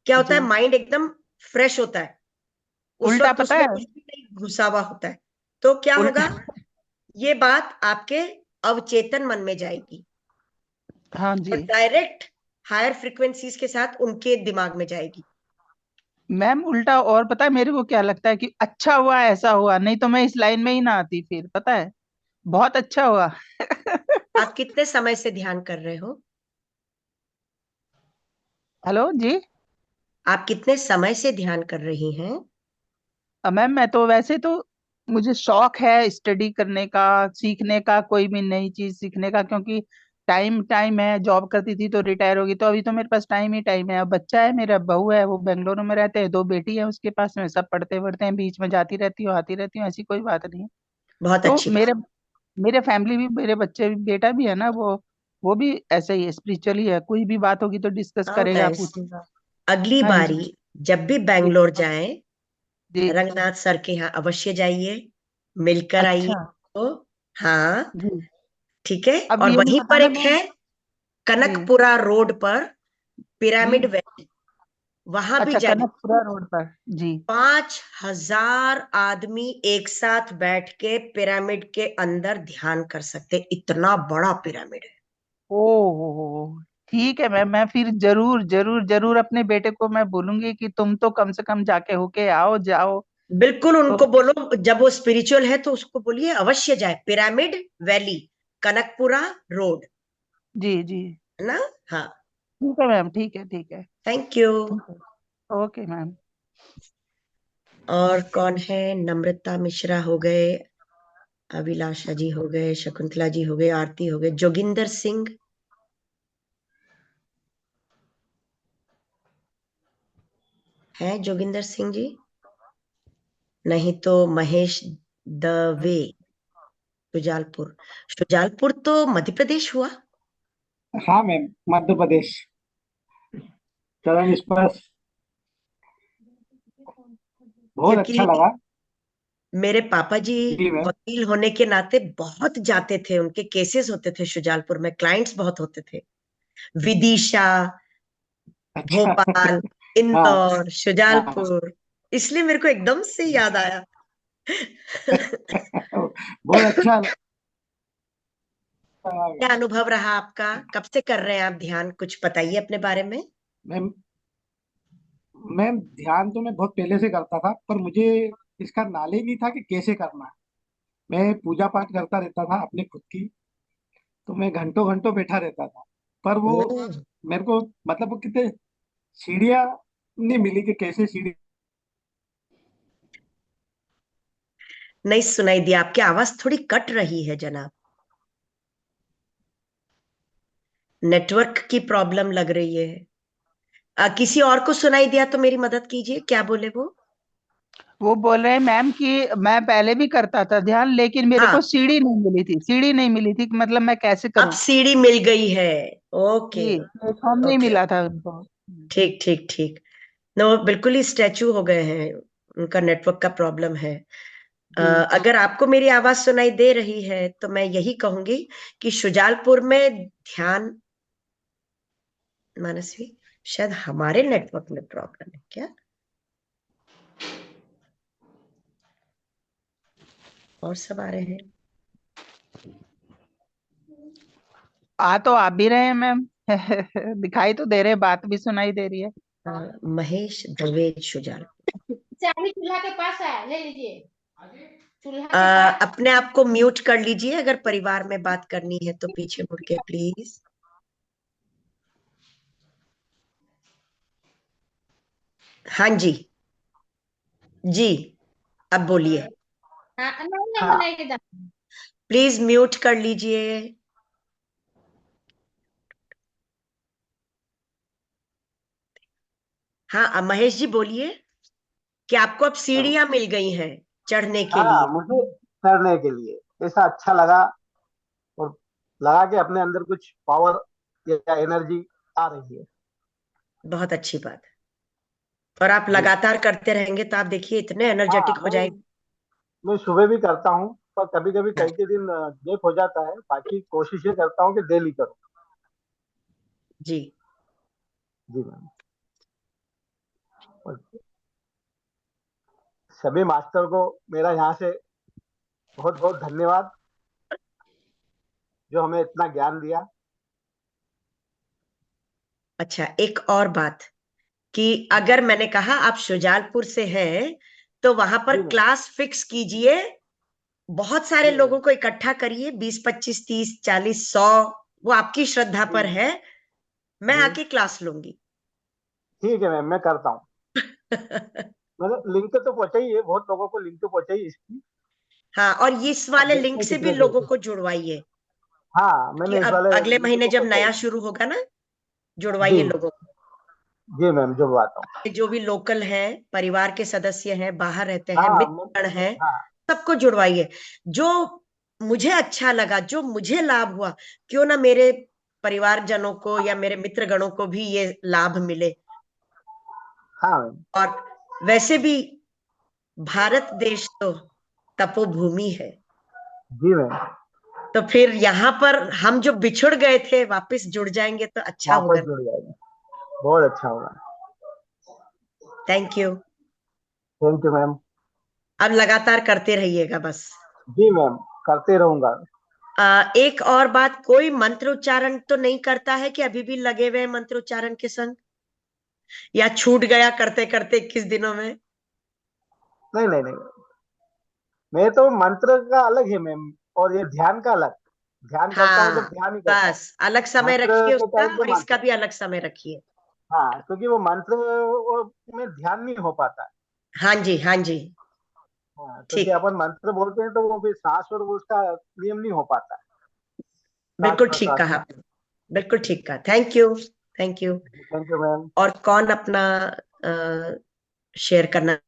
क्या होता है, जी, माइंड एकदम फ्रेश होता है। उस उल्टा वक्त पता उसमें है, कुछ भी नहीं घुसा हुआ होता है। तो क्या उल्टा। होगा, ये बात आपके अवचेतन मन में जाएगी, हाँ और जी डायरेक्ट हायर फ्रिक्वेंसीज के साथ उनके दिमाग में जाएगी। मैम, उल्टा। और पता है मेरे को क्या लगता है कि अच्छा हुआ ऐसा हुआ, नहीं तो मैं इस लाइन में ही ना आती फिर, पता है। बहुत अच्छा हुआ। आप कितने समय से ध्यान कर रहे हो? हेलो जी। आप कितने समय से ध्यान कर रही हैं? मैम मैं तो वैसे तो, मुझे शौक है स्टडी करने का, सीखने का, कोई भी नई चीज सीखने का। क्योंकि टाइम टाइम है, जॉब करती थी तो रिटायर होगी, तो अभी तो मेरे पास टाइम ही टाइम है। अब बच्चा है मेरा, बहू है, वो बेंगलुरु में रहते हैं, 2 बेटी है उसके पास में, सब पढ़ते पढ़ते हैं, बीच में जाती रहती हूँ आती रहती हूँ, ऐसी कोई बात नहीं है। बहुत तो अच्छी बात। मेरे मेरे फैमिली भी, मेरे बच्चे भी, बेटा भी है ना, वो भी ऐसे ही है, स्पिरिचुअली है, कोई भी बात होगी तो डिस्कस हाउ करेगा, नाइस। पूछेगा। अगली हाँ जी बारी जब भी जी बैंगलोर जाएं, जी। रंगनाथ सर के यहाँ अवश्य जाइए, मिलकर आइए अच्छा तो। हाँ, जी ठीक है, अब और ये नहीं वहीं पता पर ना एक मैम। है जी कनकपुरा रोड पर पिरामिड जी। वैली, वहां भी अच्छा, जाइए। कनकपुरा रोड पर। जी। 5,000 आदमी एक साथ बैठ के पिरामिड के अंदर ध्यान कर सकते, इतना बड़ा पिरामिड है। ओ, ठीक है मैम, मैं फिर जरूर जरूर जरूर अपने बेटे को मैं बोलूंगी कि तुम तो कम से कम जाके होके आओ, जाओ। बिल्कुल, तो उनको बोलो जब वो स्पिरिचुअल है तो उसको बोलिए अवश्य जाए, पिरामिड वैली, कनकपुरा रोड, जी जी। है ना। हाँ, ठीक है मैम, ठीक है, ठीक है। Thank you. ठीक है। Okay ma'am. और कौन है? नम्रता मिश्रा हो गए, अभिलाषा जी हो गए, शकुंतला जी हो गए, आरती हो गए, जोगिंदर सिंह है, जोगिंदर सिंह जी? नहीं तो महेश दवे, शुजालपुर। शुजालपुर तो मध्य प्रदेश हुआ। हाँ मैम, मध्य प्रदेश, चरण स्पर्श, बहुत अच्छा क्योंकि लगा। मेरे पापा जी जी मैम। वकील होने के नाते बहुत जाते थे, उनके केसेस होते थे शुजालपुर में, क्लाइंट्स बहुत होते थे, विदिशा, अच्छा। भोपाल, हाँ इंदौर, हाँ। शुजालपुर, इसलिए मेरे को एकदम से याद आया। बहुत अच्छा लगा क्या मैम। अनुभव रहा आपका? कब से कर रहे हैं आप ध्यान? कुछ बताइए अपने बारे में। मैम मैम, ध्यान तो मैं बहुत पहले से करता था, पर मुझे इसका नॉलेज नहीं था कि कैसे करना है। मैं पूजा पाठ करता रहता था अपने खुद की, तो मैं घंटों घंटों बैठा रहता था, पर वो ओह, मेरे को मतलब वो कितने सीढ़ियाँ नहीं मिली कि कैसे सीढ़ी। नहीं सुनाई दिया, आपकी आवाज थोड़ी कट रही है जनाब, नेटवर्क की प्रॉब्लम लग रही है। किसी और को सुनाई दिया तो मेरी मदद कीजिए, क्या बोले वो? वो बोल रहे हैं मैम कि मैं पहले भी करता था ध्यान, लेकिन मेरे को हाँ, सीढ़ी नहीं मिली थी, सीढ़ी नहीं मिली थी कि मतलब मैं कैसे अब करूं। सीढ़ी मिल गई है। ओके, जी, प्लेटफॉर्म नहीं ओके, मिला था उनको। ठीक ठीक ठीक। नो, बिल्कुल ही स्टैचू हो गए हैं, उनका नेटवर्क का प्रॉब्लम है। जी अगर आपको मेरी आवाज सुनाई दे रही है तो मैं यही कहूंगी कि शुजालपुर में ध्यान, मानसी, शायद हमारे नेटवर्क में प्रॉब्लम है क्या? और सब आ रहे हैं। आ तो आप भी रहे हैं मैम। दिखाई तो दे रहे, बात भी सुनाई दे रही है। महेश दवे शुजाल। चाबी चूल्हा के पास है, ले लीजिए। चूल्हा के पास। अपने आप को म्यूट कर लीजिए, अगर परिवार में बात करनी है तो पीछे मुड़ के प्लीज। हाँ जी, जी, अब बोलिए, हाँ, नहीं नहीं हाँ नहीं नहीं। प्लीज म्यूट कर लीजिए। हाँ, अब महेश जी बोलिए कि आपको अब सीढ़ियां मिल गई हैं चढ़ने के हाँ, लिए। मुझे करने के लिए ऐसा अच्छा लगा, और लगा कि अपने अंदर कुछ पावर या एनर्जी आ रही है। बहुत अच्छी बात है, और आप जी लगातार करते रहेंगे तो आप देखिए इतने हाँ, एनर्जेटिक हो जाएंगे। मैं सुबह भी करता हूँ, पर कभी कभी हाँ, कई के दिन गैप हो जाता है, बाकी कोशिश ये करता हूँ कि डेली करूँ। जी, जी मैम। और सभी मास्टर को मेरा यहाँ से बहुत बहुत धन्यवाद, जो हमें इतना ज्ञान दिया। अच्छा, एक और बात कि अगर मैंने कहा आप शुजालपुर से हैं तो वहां पर जी मैम। क्लास फिक्स कीजिए, बहुत सारे जी लोगों मैम। को इकट्ठा करिए, 20, 25, 30, 40, 100, वो आपकी श्रद्धा जी पर मैम। है, मैं जी, आके क्लास लूंगी। ठीक है मैम, मैं करता हूँ। मैंने लिंक तो पहुंचाई है, बहुत लोगों को लिंक तो पहुंचाई है इसकी। हाँ, और इस अब वाले देखते लिंक हैं से भी कितने लोगों देते हैं। को जुड़वाइए, हाँ, कि मैंने इस अब वाले अगले लिंक महीने को जब पहुंचाई नया है। शुरू होगा ना, जी। जुड़वाइए लोगों को। जी मैम, जुड़वाता हूँ। जो भी लोकल हैं, परिवार के सदस्य हैं, बाहर रहते हैं, हाँ मित्रगण हैं, हाँ सबको जुड़वाइए। जो मुझे अच्छा लगा, जो मुझे लाभ हुआ, क्यों ना मेरे परिवारजनों को या मेरे मित्रगणों को भी ये लाभ मिले। हाँ मैम। और वैसे भी भारत देश तो तपोभूमि है, जी मैम। तो फिर यहाँ पर हम जो बिछुड़ गए थे वापस जुड़ जाएंगे तो अच्छा होगा। वापस जुड़ जाएगा, बहुत अच्छा होगा। Thank you. Thank you ma'am. अब लगातार करते रहिएगा बस। जी मैम, करते रहूंगा। एक और बात, कोई मंत्र उच्चारण तो नहीं करता है कि अभी भी लगे हुए हैं मंत्र उच्चारण के संग, या छूट गया करते करते 21 दिनों में? नहीं नहीं नहीं, मैं तो मंत्र का अलग है मैम, और ये ध्यान का अलग। ध्यान करता हूँ जब हाँ, ध्यान ही करता हूँ। बस अलग समय मंत्र रखिए के उसका, टाइम पे और इसका मंत्र। भी अलग समय रखिए। हाँ, क्योंकि वो मंत्र में ध्यान नहीं हो पाता। हाँ जी, हाँ जी, हाँ, क्योंकि ठीक, अपन मंत्र बोलते हैं तो वो फिर सांस और वो उसका नियम नहीं हो पाता। सांस बिल्कुल ठीक प्रश्वास कहा का। आपने, बिल्कुल ठीक कहा। Thank you, thank you. Thank you ma'am. और कौन अपना शेयर करना?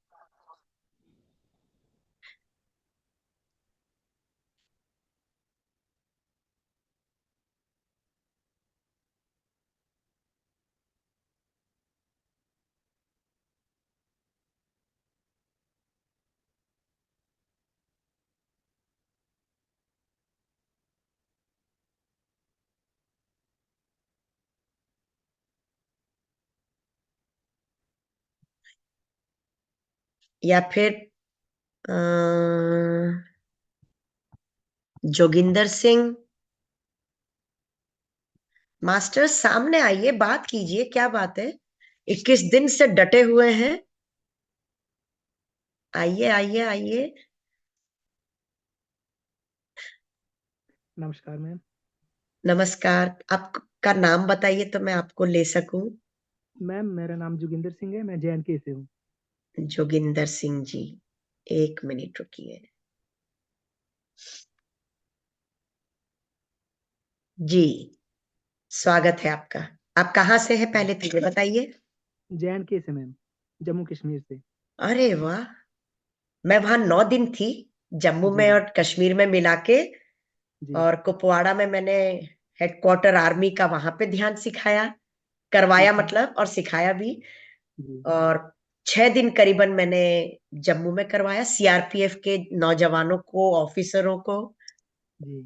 या फिर अ, जोगिंदर सिंह मास्टर, सामने आइए, बात कीजिए, क्या बात है? 21 दिन से डटे हुए हैं। आइए आइए आइए। नमस्कार मैम। नमस्कार, आपका नाम बताइए तो मैं आपको ले सकूं। मैम मेरा नाम जोगिंदर सिंह है, मैं JNK से हूँ। जोगिंदर सिंह जी, एक मिनट रुकिए। जी, स्वागत है आपका। आप कहाँ से हैं पहले तो ये बताइए। JNK से मैम, जम्मू कश्मीर से। अरे वाह, मैं वहां 9 दिन थी, जम्मू जी में और कश्मीर में मिला के। जी और कुपवाड़ा में मैंने हेडक्वार्टर आर्मी का वहां पे ध्यान सिखाया, करवाया ठीक है। मतलब, और सिखाया भी। जी और 6 दिन करीबन मैंने जम्मू में करवाया, सीआरपीएफ के नौजवानों को, ऑफिसरों को। जी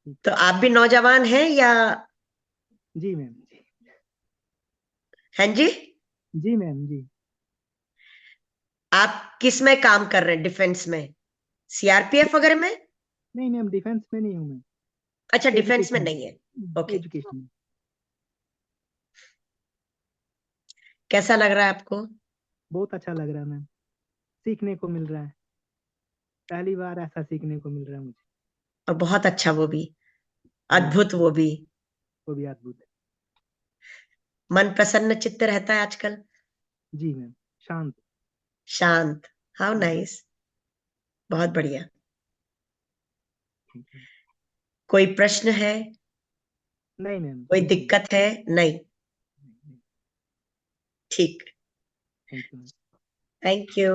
ठीक तो है। आप भी नौजवान हैं या? जी मैम जी। हैं जी? जी मैम जी। आप किस में काम कर रहे हैं, डिफेंस में, सीआरपीएफ वगैरह में? नहीं मैम, डिफेंस में नहीं हूँ मैं। अच्छा, डिफेंस में एजुकेशन नहीं है। में, ओके। एजुकेशन में। कैसा लग रहा है आपको? बहुत अच्छा लग रहा है मैम, सीखने को मिल रहा है। पहली बार ऐसा सीखने को मिल रहा है मुझे। और बहुत अच्छा, वो भी जी मैम, अद्भुत, वो भी। वो भी अद्भुत है। मन प्रसन्न चित्त रहता है आजकल? जी मैम, शांत। शांत, हाउ जी नाइस, बहुत बढ़िया। ठीक है। कोई प्रश्न है? नहीं मैम, कोई कुछ नहीं। दिक्कत है? नहीं? ठीक, thank you ma'am. Thank you.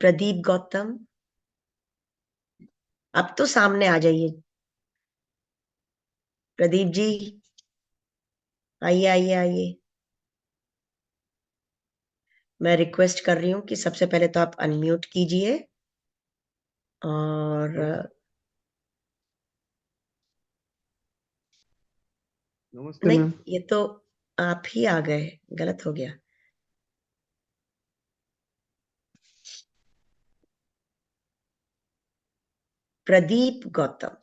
Pradeep Gautam, अब तो सामने आ जाइए। प्रदीप जी, आइए आइए आइए। मैं रिक्वेस्ट कर रही हूँ कि सबसे पहले तो आप अनम्यूट कीजिए, और नमस्ते नहीं, मैम। ये तो आप ही आ गए, गलत हो गया। प्रदीप गौतम,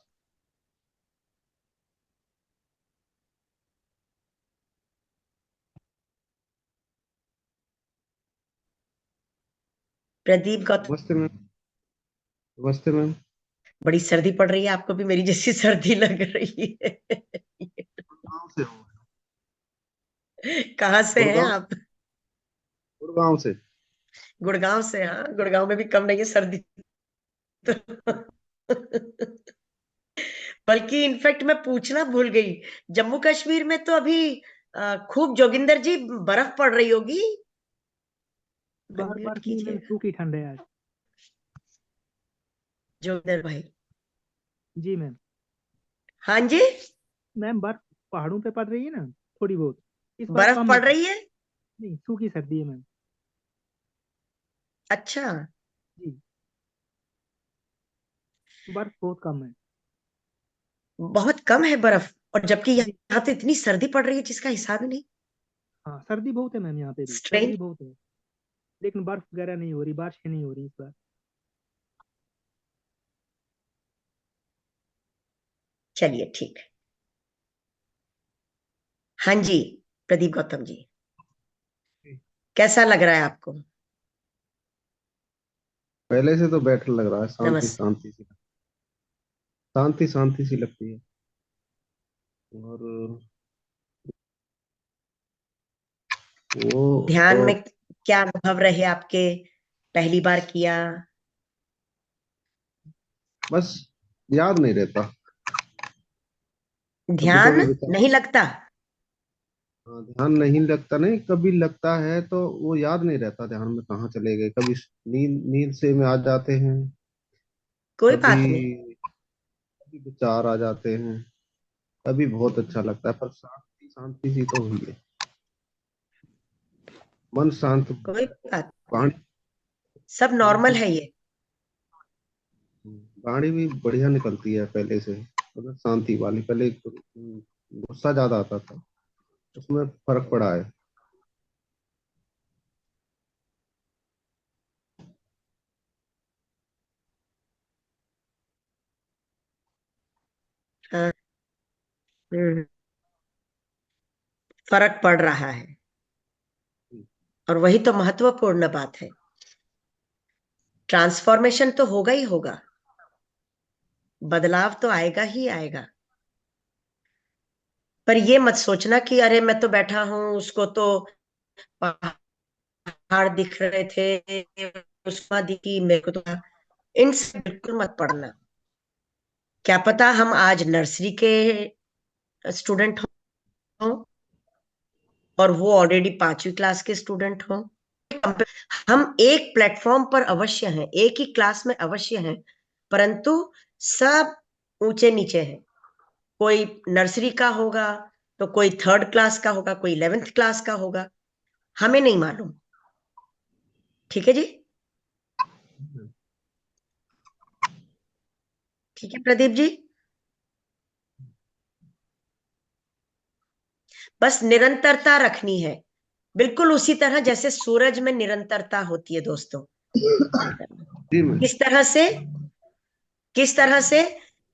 प्रदीप गौतम। नमस्ते मैम। नमस्ते मैम। बड़ी सर्दी पड़ रही है, आपको भी मेरी जैसी सर्दी लग रही है। गाँव से हूँ। कहाँ से हैं गुड़गांव, आप? गुड़गांव से। गुड़गांव से? हाँ, गुड़गांव में भी कम नहीं है सर्दी तो। बल्कि इनफैक्ट मैं पूछना भूल गई, जम्मू कश्मीर में तो अभी खूब, जोगिंदर जी, बर्फ पड़ रही होगी। बार अनम्यूट बार नहीं मैम, कीजिएगा सूखी ठंड है आज। जोगिंदर भाई। जी मैम। हाँ जी। मैम बर्फ पहाड़ों पे पड़ रही है ना, थोड़ी बहुत। इस बार बर्फ कम पड़ है। रही है? नहीं, सूखी सर्दी है मैम। अच्छा, जी, बर्फ बहुत कम है। बहुत कम है बर्फ, और जबकि जी यहाँ तो इतनी सर्दी पड़ रही है जिसका हिसाब ही नहीं। हाँ, सर्दी बहुत है मैम, यहाँ पे भी स्ट्रेंज। सर्दी बहुत है, लेकिन बर्फ वगैरह नहीं हो रही, बारिश नहीं हो रही इस बार। चलिए ठीक है। हाँ जी, प्रदीप गौतम जी, कैसा लग रहा है आपको? पहले से तो बेटर लग रहा है, शांति नमस्ते। शांति सी, शांति शांति सी लगती है। और वो ध्यान तो में क्या अनुभव रहे आपके? पहली बार किया? बस याद नहीं रहता, कभी ध्यान कभी विचार। नहीं लगता? हाँ, ध्यान नहीं लगता, नहीं कभी लगता है तो वो याद नहीं रहता, ध्यान में कहाँ चले गए, कभी नींद नींद से में आ जाते हैं, कोई कभी बात नहीं। कभी विचार आ जाते हैं, कभी बहुत अच्छा लगता है, पर शांति शांति सी तो हुई है, मन शांत। कोई बात, वाणी सब नॉर्मल बिल्कुल। है ये। वाणी भी बढ़िया निकलती है पहले से, मतलब शांति वाली। पहले गुस्सा ज्यादा आता था, उसमें फर्क पड़ा है। हाँ। हम्म, फर्क पड़ रहा है, और वही तो महत्वपूर्ण बात है। ट्रांसफॉर्मेशन तो होगा ही होगा, बदलाव तो आएगा ही आएगा। पर ये मत सोचना कि अरे मैं तो बैठा हूं, उसको तो पहाड़ दिख रहे थे, उसका दिखी मेरे को तो। इनसे बिल्कुल मत पढ़ना। क्या पता हम आज नर्सरी के स्टूडेंट हों और वो ऑलरेडी 5वीं क्लास के स्टूडेंट हों। हम एक प्लेटफॉर्म पर अवश्य हैं, एक ही क्लास में अवश्य हैं, परंतु सब ऊंचे नीचे हैं। कोई नर्सरी का होगा, तो कोई 3rd क्लास का होगा, कोई 11th क्लास का होगा, हमें नहीं मालूम। ठीक है जी? ठीक है प्रदीप जी। बस निरंतरता रखनी है, बिल्कुल उसी तरह जैसे सूरज में निरंतरता होती है दोस्तों। जी मैं। किस तरह से? किस तरह से?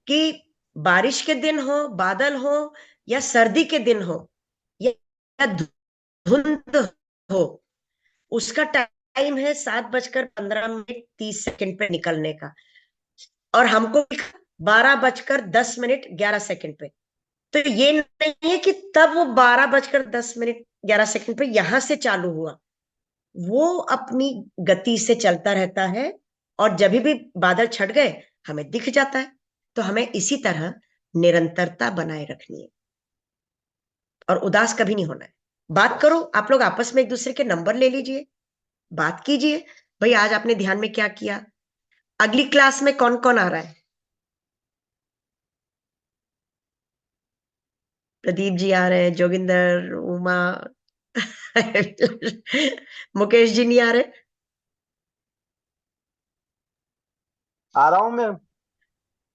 कि बारिश के दिन हो, बादल हो, या सर्दी के दिन हो, या धुंध हो, उसका टाइम है 7:15 मिनट 30 सेकंड पे निकलने का, और हमको 12:10 मिनट 11 सेकंड पे। तो ये नहीं है कि तब वो 12:10 मिनट 11 सेकंड पे यहां से चालू हुआ, वो अपनी गति से चलता रहता है, और जब भी बादल छट गए हमें दिख जाता है। तो हमें इसी तरह निरंतरता बनाए रखनी है, और उदास कभी नहीं होना है। बात करो, आप लोग आपस में एक दूसरे के नंबर ले लीजिए, बात कीजिए, भाई आज आपने ध्यान में क्या किया, अगली क्लास में कौन कौन आ रहा है? प्रदीप जी आ रहे हैं, जोगिंदर, उमा, मुकेश जी नहीं आ रहे? आ रहा हूँ मैं।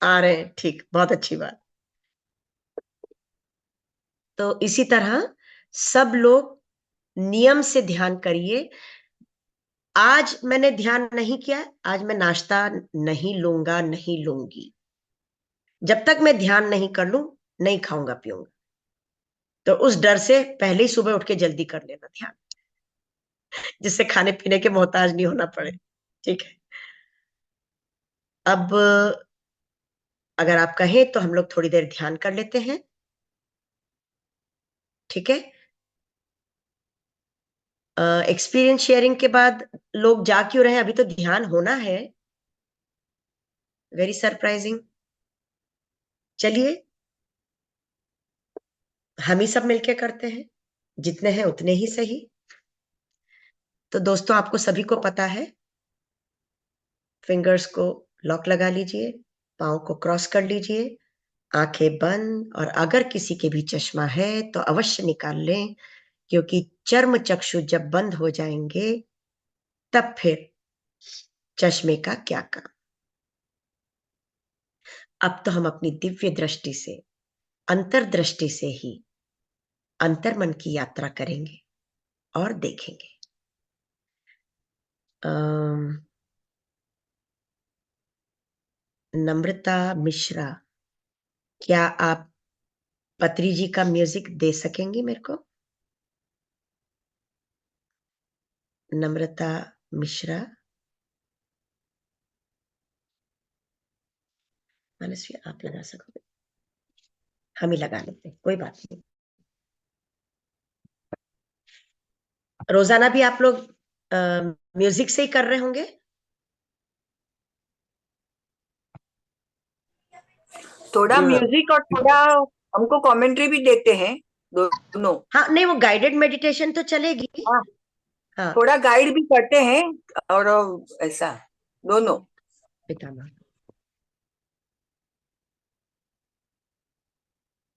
आ रहे हैं, ठीक, बहुत अच्छी बात। तो इसी तरह सब लोग नियम से ध्यान करिए। आज मैंने ध्यान नहीं किया, आज मैं नाश्ता नहीं लूंगा, नहीं लूंगी, जब तक मैं ध्यान नहीं कर लूं नहीं खाऊंगा पीऊंगा। तो उस डर से पहले ही सुबह उठ के जल्दी कर लेना ध्यान, जिससे खाने पीने के मोहताज नहीं होना पड़े। ठीक है? अब अगर आप कहें तो हम लोग थोड़ी देर ध्यान कर लेते हैं। ठीक है? एक्सपीरियंस शेयरिंग के बाद लोग जा क्यों रहे हैं? अभी तो ध्यान होना है। Very surprising. चलिए, हम ही सब मिलके करते हैं, जितने हैं उतने ही सही। तो दोस्तों, आपको सभी को पता है, फिंगर्स को लॉक लगा लीजिए, पाँव को क्रॉस कर लीजिए, आंखें बंद, और अगर किसी के भी चश्मा है तो अवश्य निकाल लें, क्योंकि चर्म चक्षु जब बंद हो जाएंगे तब फिर चश्मे का क्या काम। अब तो हम अपनी दिव्य दृष्टि से, अंतर्दृष्टि से ही अंतर्मन की यात्रा करेंगे और देखेंगे। नम्रता मिश्रा, क्या आप पत्री जी का म्यूजिक दे सकेंगी मेरे को? नम्रता मिश्रा। मनस्वी आप लगा सकोगे? हम ही लगा लेते हैं, कोई बात नहीं। रोजाना भी आप लोग म्यूजिक से ही कर रहे होंगे? थोड़ा म्यूजिक और थोड़ा हमको कमेंट्री भी देते हैं, दोनों। हाँ, नहीं, वो गाइडेड मेडिटेशन तो चलेगी। हाँ, हाँ, थोड़ा गाइड भी करते हैं और ऐसा दोनों। पितामह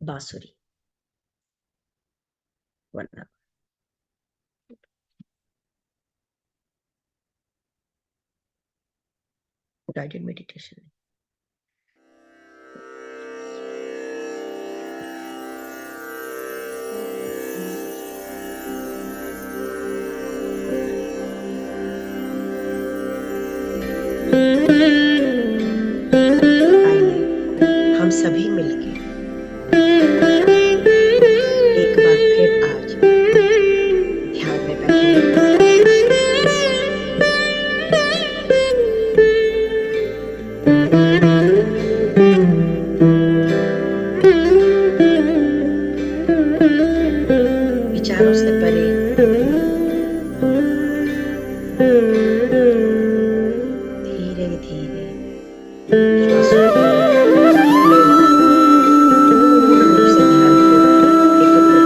बांसुरी वरना गाइडेड मेडिटेशन। हम सभी मिलके एक बार फिर आज ध्यान में बैठेंगे। विचारों से परे धीरे धीरे श्वासों को पूर्ण रूप से ध्यान को एकत्र करके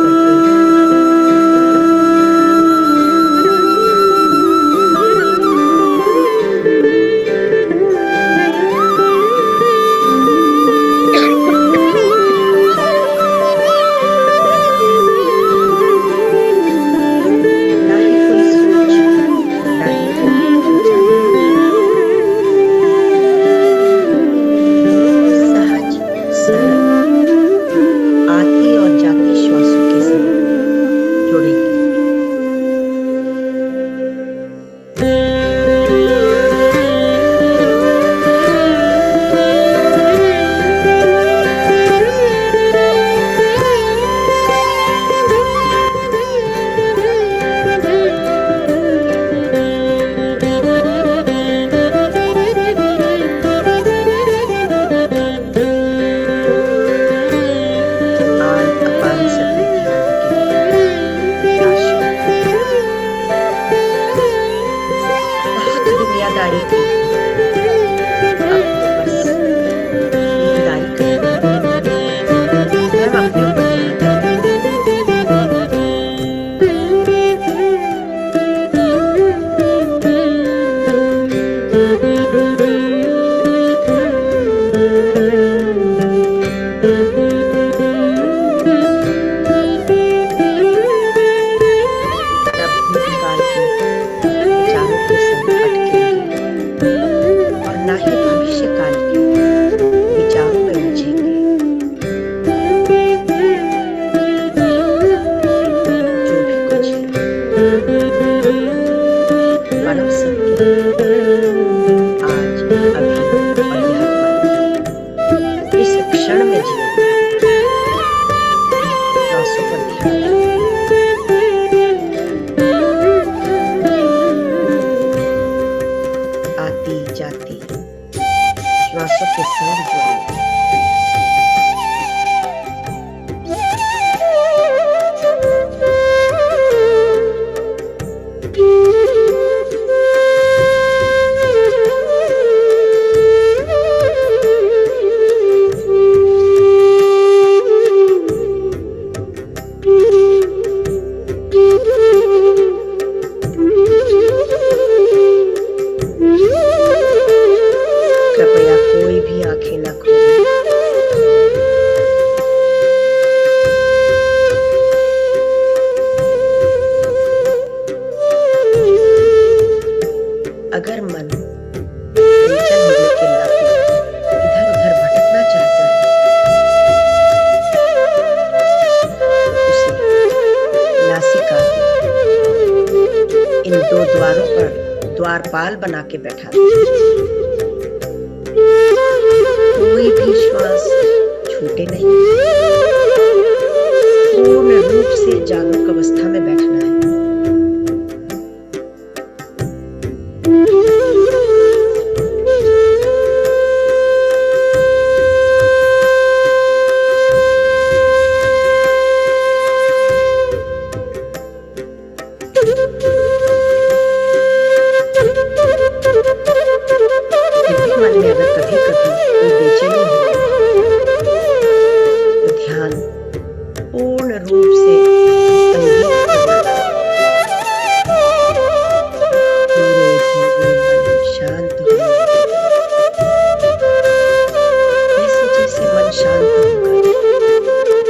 द्वारपाल बना के बैठा था। कोई भी श्वास छूटे नहीं, पूर्ण रूप से जागरूक अवस्था में बैठना है। मन में अगर कभी कभी कोई बेचैनी हो तो ध्यान पूर्ण रूप से संगीत को लगाएं। धीरे धीरे मन शांत होने लगेगा। जैसे जैसे मन शांत होगा,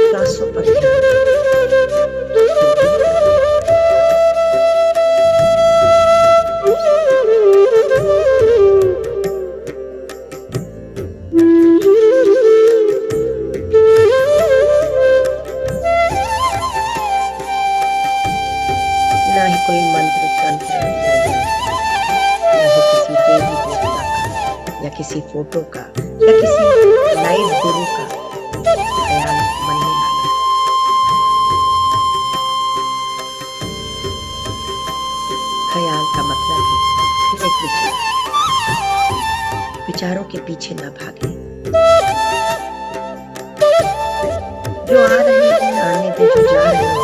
श्वासों पर ध्यान ना ही कोई मंत्र तंत्र, ना ही किसी देवी देवता का या किसी फोटो का या किसी लाइव गुरु का ख्याल मन में लाना। ख्याल का मतलब ही फिर एक विचारों के पीछे ना भागे। जो आ रहे हैं आने दे, जो जा रहे हैं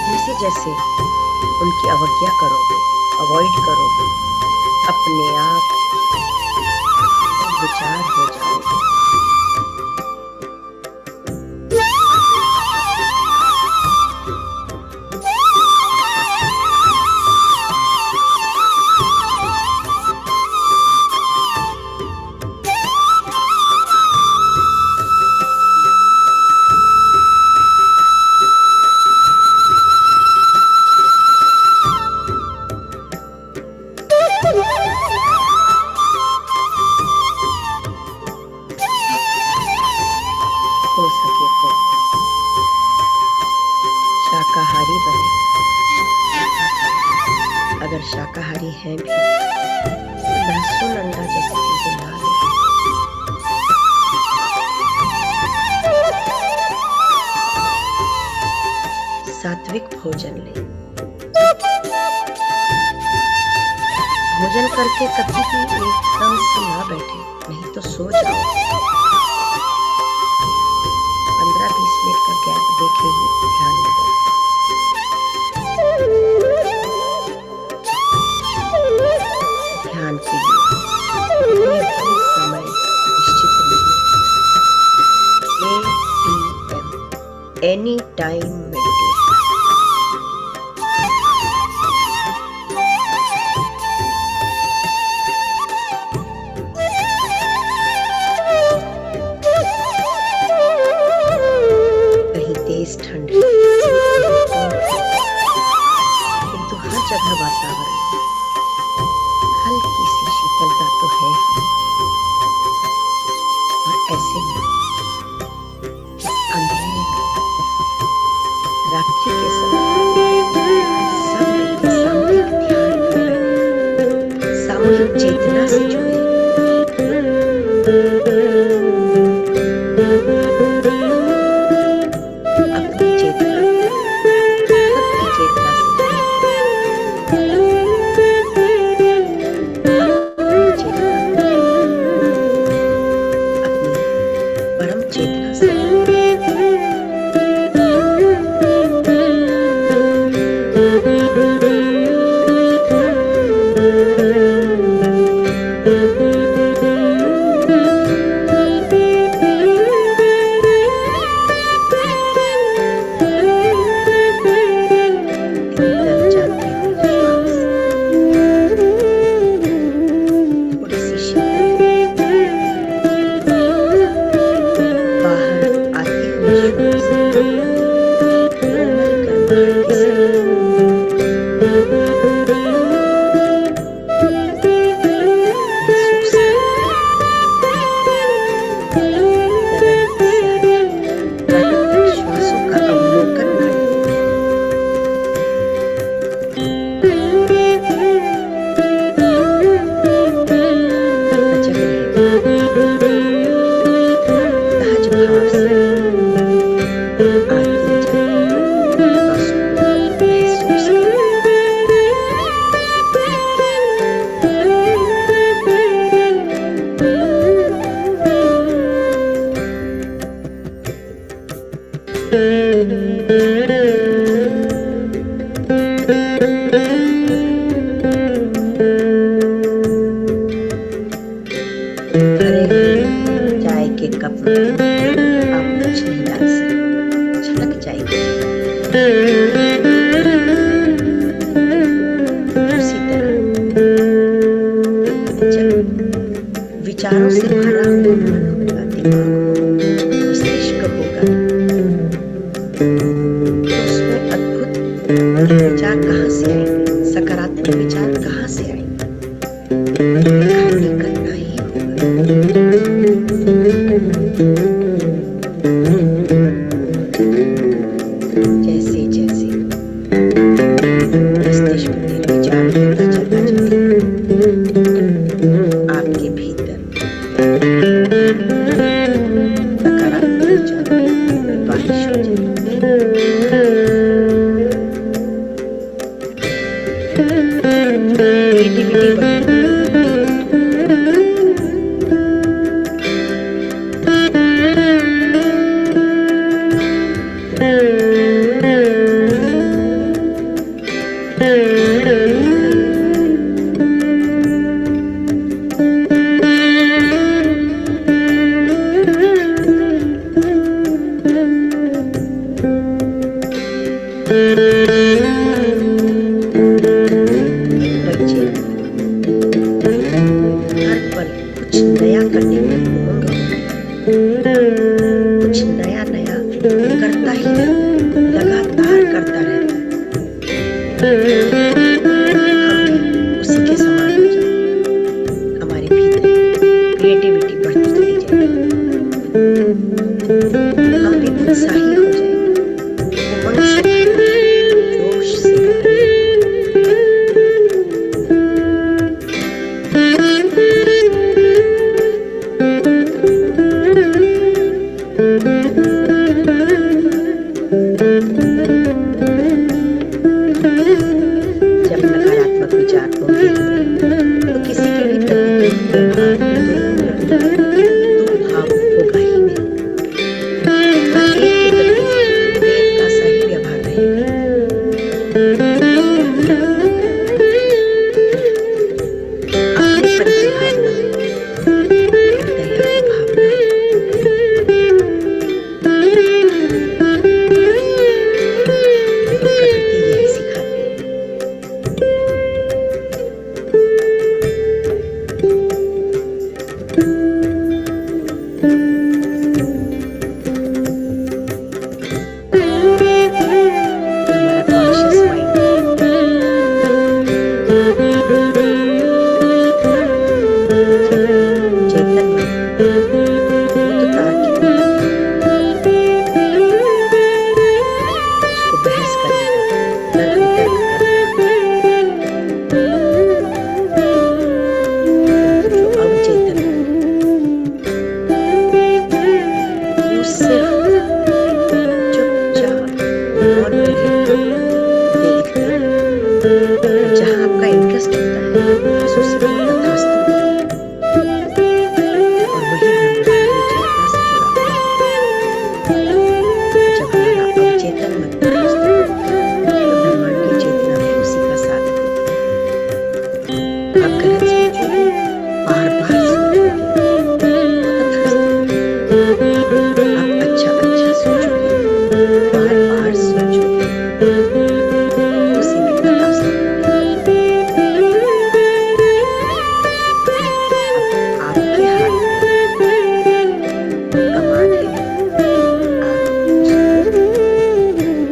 जैसे जैसे उनकी अवज्ञा करोगे, अवॉइड करोगे, अपने आप विचार हो जाओगे। हो सके तो शाकाहारी बने। अगर शाकाहारी हैं भी तो लहसुन अंडा जैसी चीजें ना लें। सात्विक भोजन लें। भोजन करके कभी भी एकदम से ना बैठे, नहीं तो सो जाओ। 15-20 मिनट का गैप देके ही ध्यान में बैठो। ध्यान के लिए कोई भी समय निश्चित नहीं। ATM, any time meditation. तेज ठंड किंतु हर जगह वातावरण हल्की सी शीतलता तो है ही। और ऐसे में इस अंधेरे में रात्रि के समय सब मिलकर सामूहिक ध्यान कर बैठे, सामूहिक चेतना से जुड़े। कप में आप कुछ नहीं डाल सकते, छलक जाएगी। उसी तरह जब विचारों से भरा हुआ मन होगा, दिमाग हो, मस्तिष्क होगा, तो उसमें अद्भुत विचार कहाँ से आएंगे, सकारात्मक विचार कहाँ से आएंगे? कहानी करना ही होगा। जैसे जैसे मस्तिष्क में विचार होता चला जाएगा, आपके भीतर सकारात्मक विचारों की बारिश हो जाएगी। क्रिएटिविटी बढ़ेगी। बच्चे हर पल कुछ नया करने में उमंग होते, कुछ नया नया करता ही रहता है, लगातार करता रहता है। हम भी उसी के समान हो जाए, हमारे भीतर क्रिएटिविटी बढ़ती चली जाएगी, हम भी उत्साही हो जाएंगे, उमंग से भरेंगे, जोश से भरेंगे। जब नकारात्मक विचार होंगे ही नहीं, तो किसी के भी प्रति दुर्भाव होगा ही नहीं। हर एक के प्रति प्रेम का सही व्यवहार रहेगा। अपनेपन की भावना, दया की भावना, प्रकृति यही सिखाती है। हमारा कॉन्शियस माइंड चेतन मन, वो तो तार्किक होता है, उसको बहस करने का, तर्क वितर्क करने का। जो अवचेतन वो सिर्फ चुपचाप मौन में रहकर देखता है। जहाँ आपका इंटरेस्ट होता है, बस उसी को तथास्तु करो। और वही ब्रह्मांड की चेतना से जुड़ा हुआ है। जब हमारा अवचेतन मन तथास्तु होता है, तो ब्रह्मांड की चेतना भी उसी का साथ देती है। आप गलत सोचोगे, बार बार सोचोगे, वो तथास्तु होगा। आप अच्छा अच्छा सोचोगे, बार बार सोचोगे, उसी में तथास्तु होगा। अब आपके हाथ में कमान है, आप उसको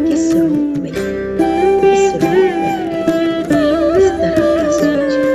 किस रूप में, किस रूप में रखें, इस तरह का सोचें।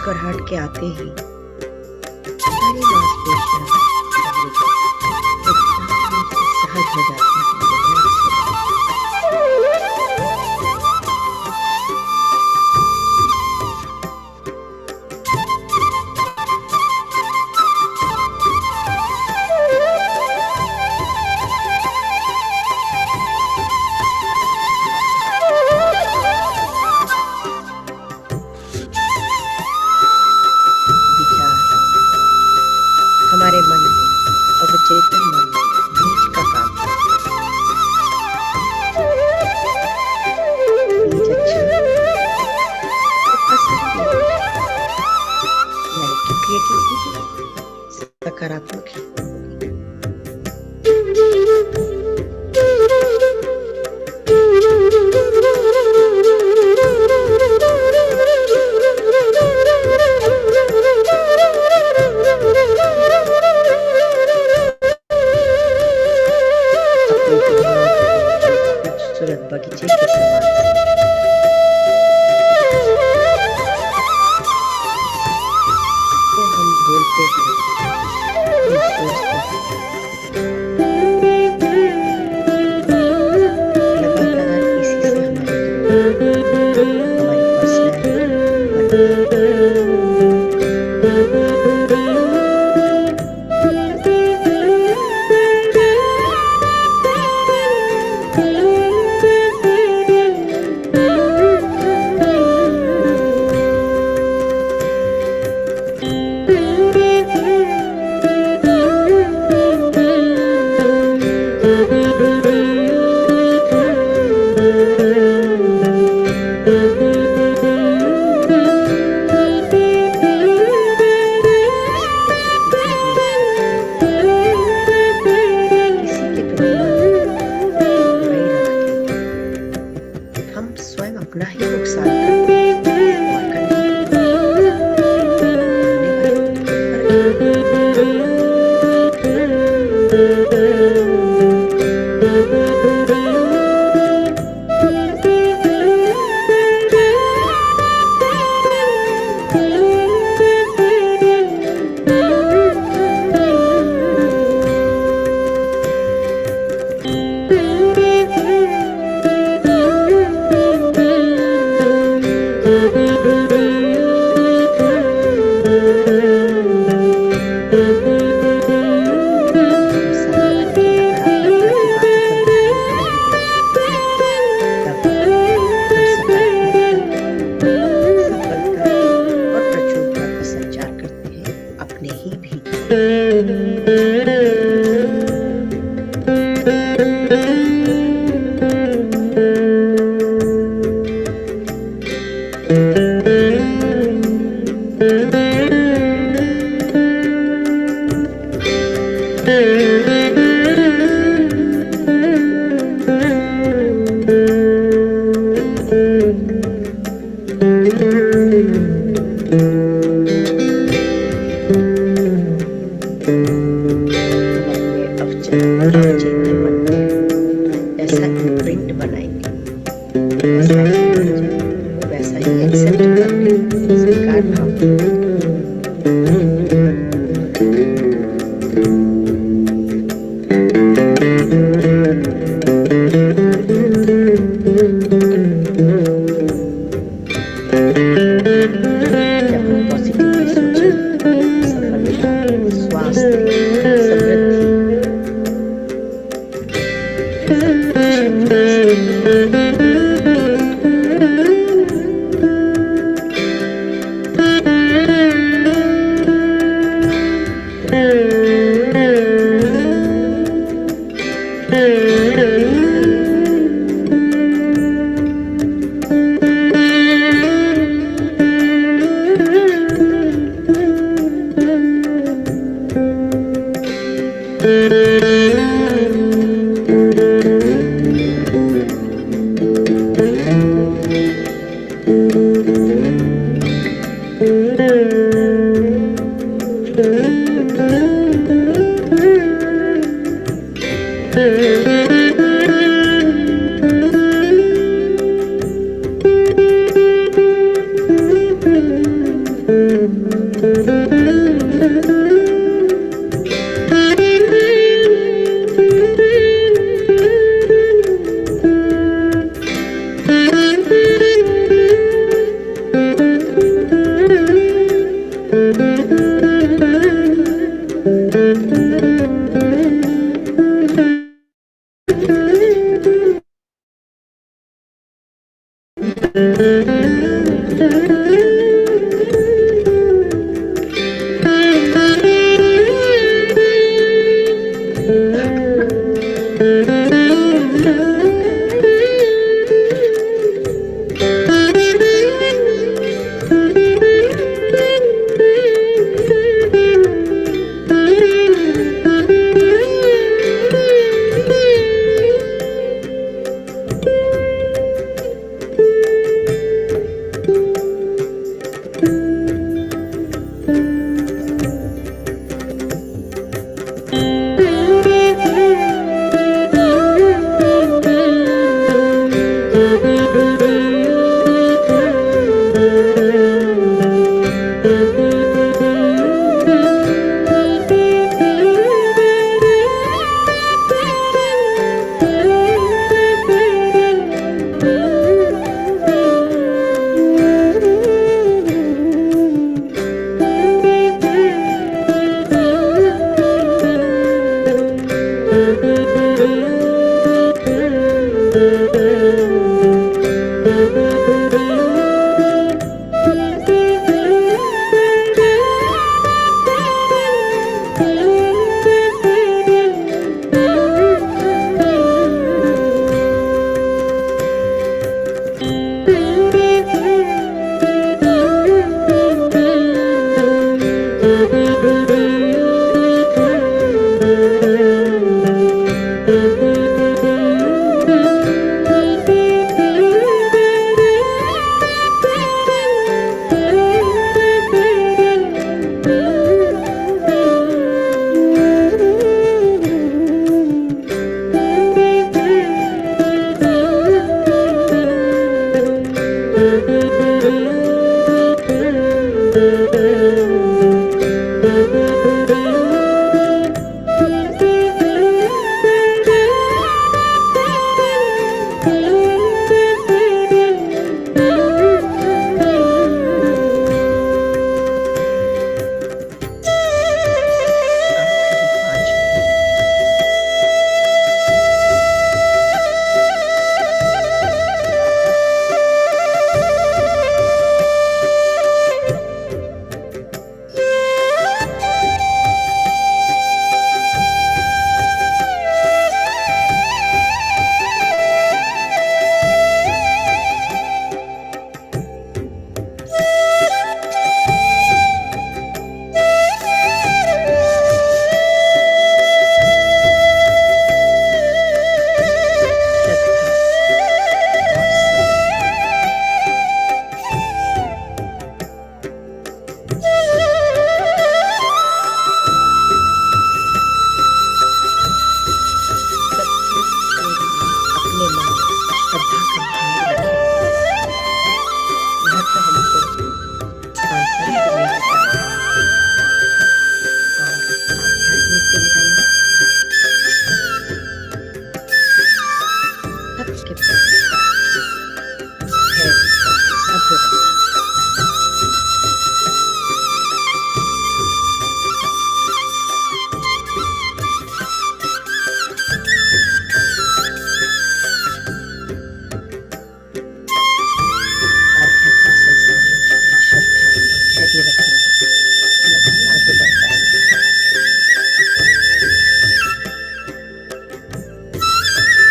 मुस्कुराहट के आते ही सारी मांसपेशियां सहज हो जाती हैं। हमारे मन में अवचेतन मन में बीज का काम करता है। बीज अच्छा तो फसल भी यानी कि क्रिएटिविटी सकारात्मक है। खूबसूरत बगीचे के समान तो हम बोलते हैं, हम सोचते हैं, लगातार इसी से हमारी हम स्वयं अपना ही नुकसान करते हैं और करने ऐसा प्रिंट बनाएंगे, वैसा ही एक्सेप्ट करके स्वीकारना जब हम पॉजिटिवली सोचें, सफलता, स्वास्थ्य, समृद्धि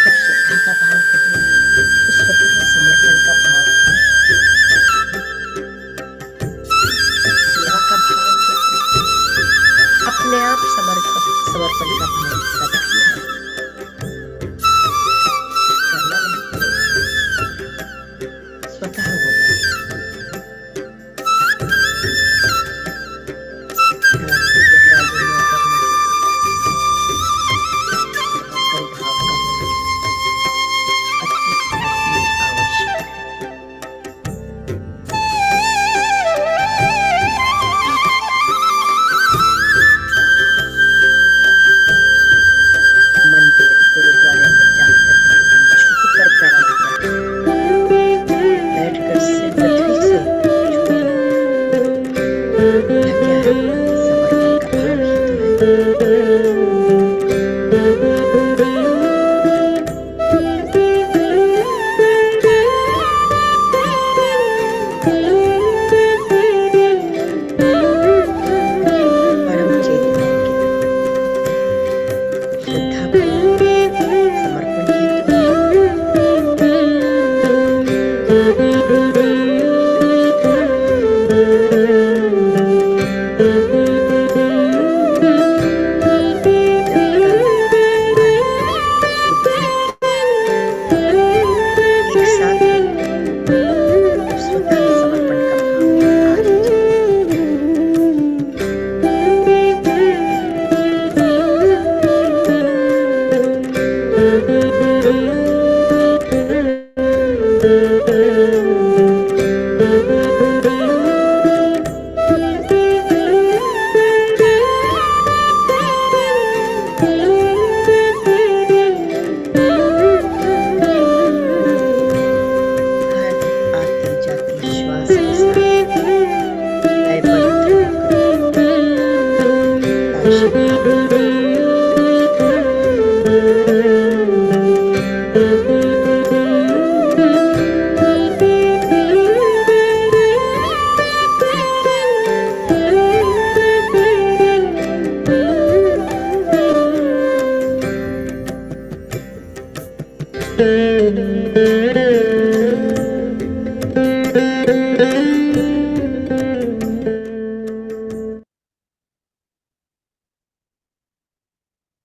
सब श्रद्धा का भाव करें।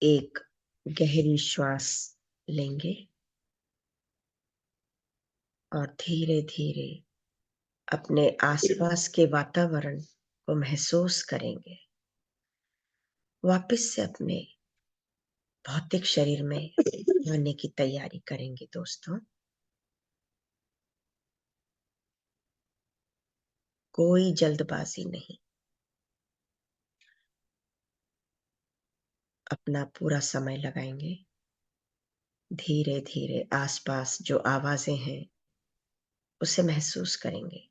एक गहरी श्वास लेंगे और धीरे धीरे अपने आसपास के वातावरण को महसूस करेंगे। वापस से अपने भौतिक शरीर में आने की तैयारी करेंगे दोस्तों। कोई जल्दबाजी नहीं, अपना पूरा समय लगाएंगे। धीरे धीरे आसपास जो आवाजें हैं उसे महसूस करेंगे।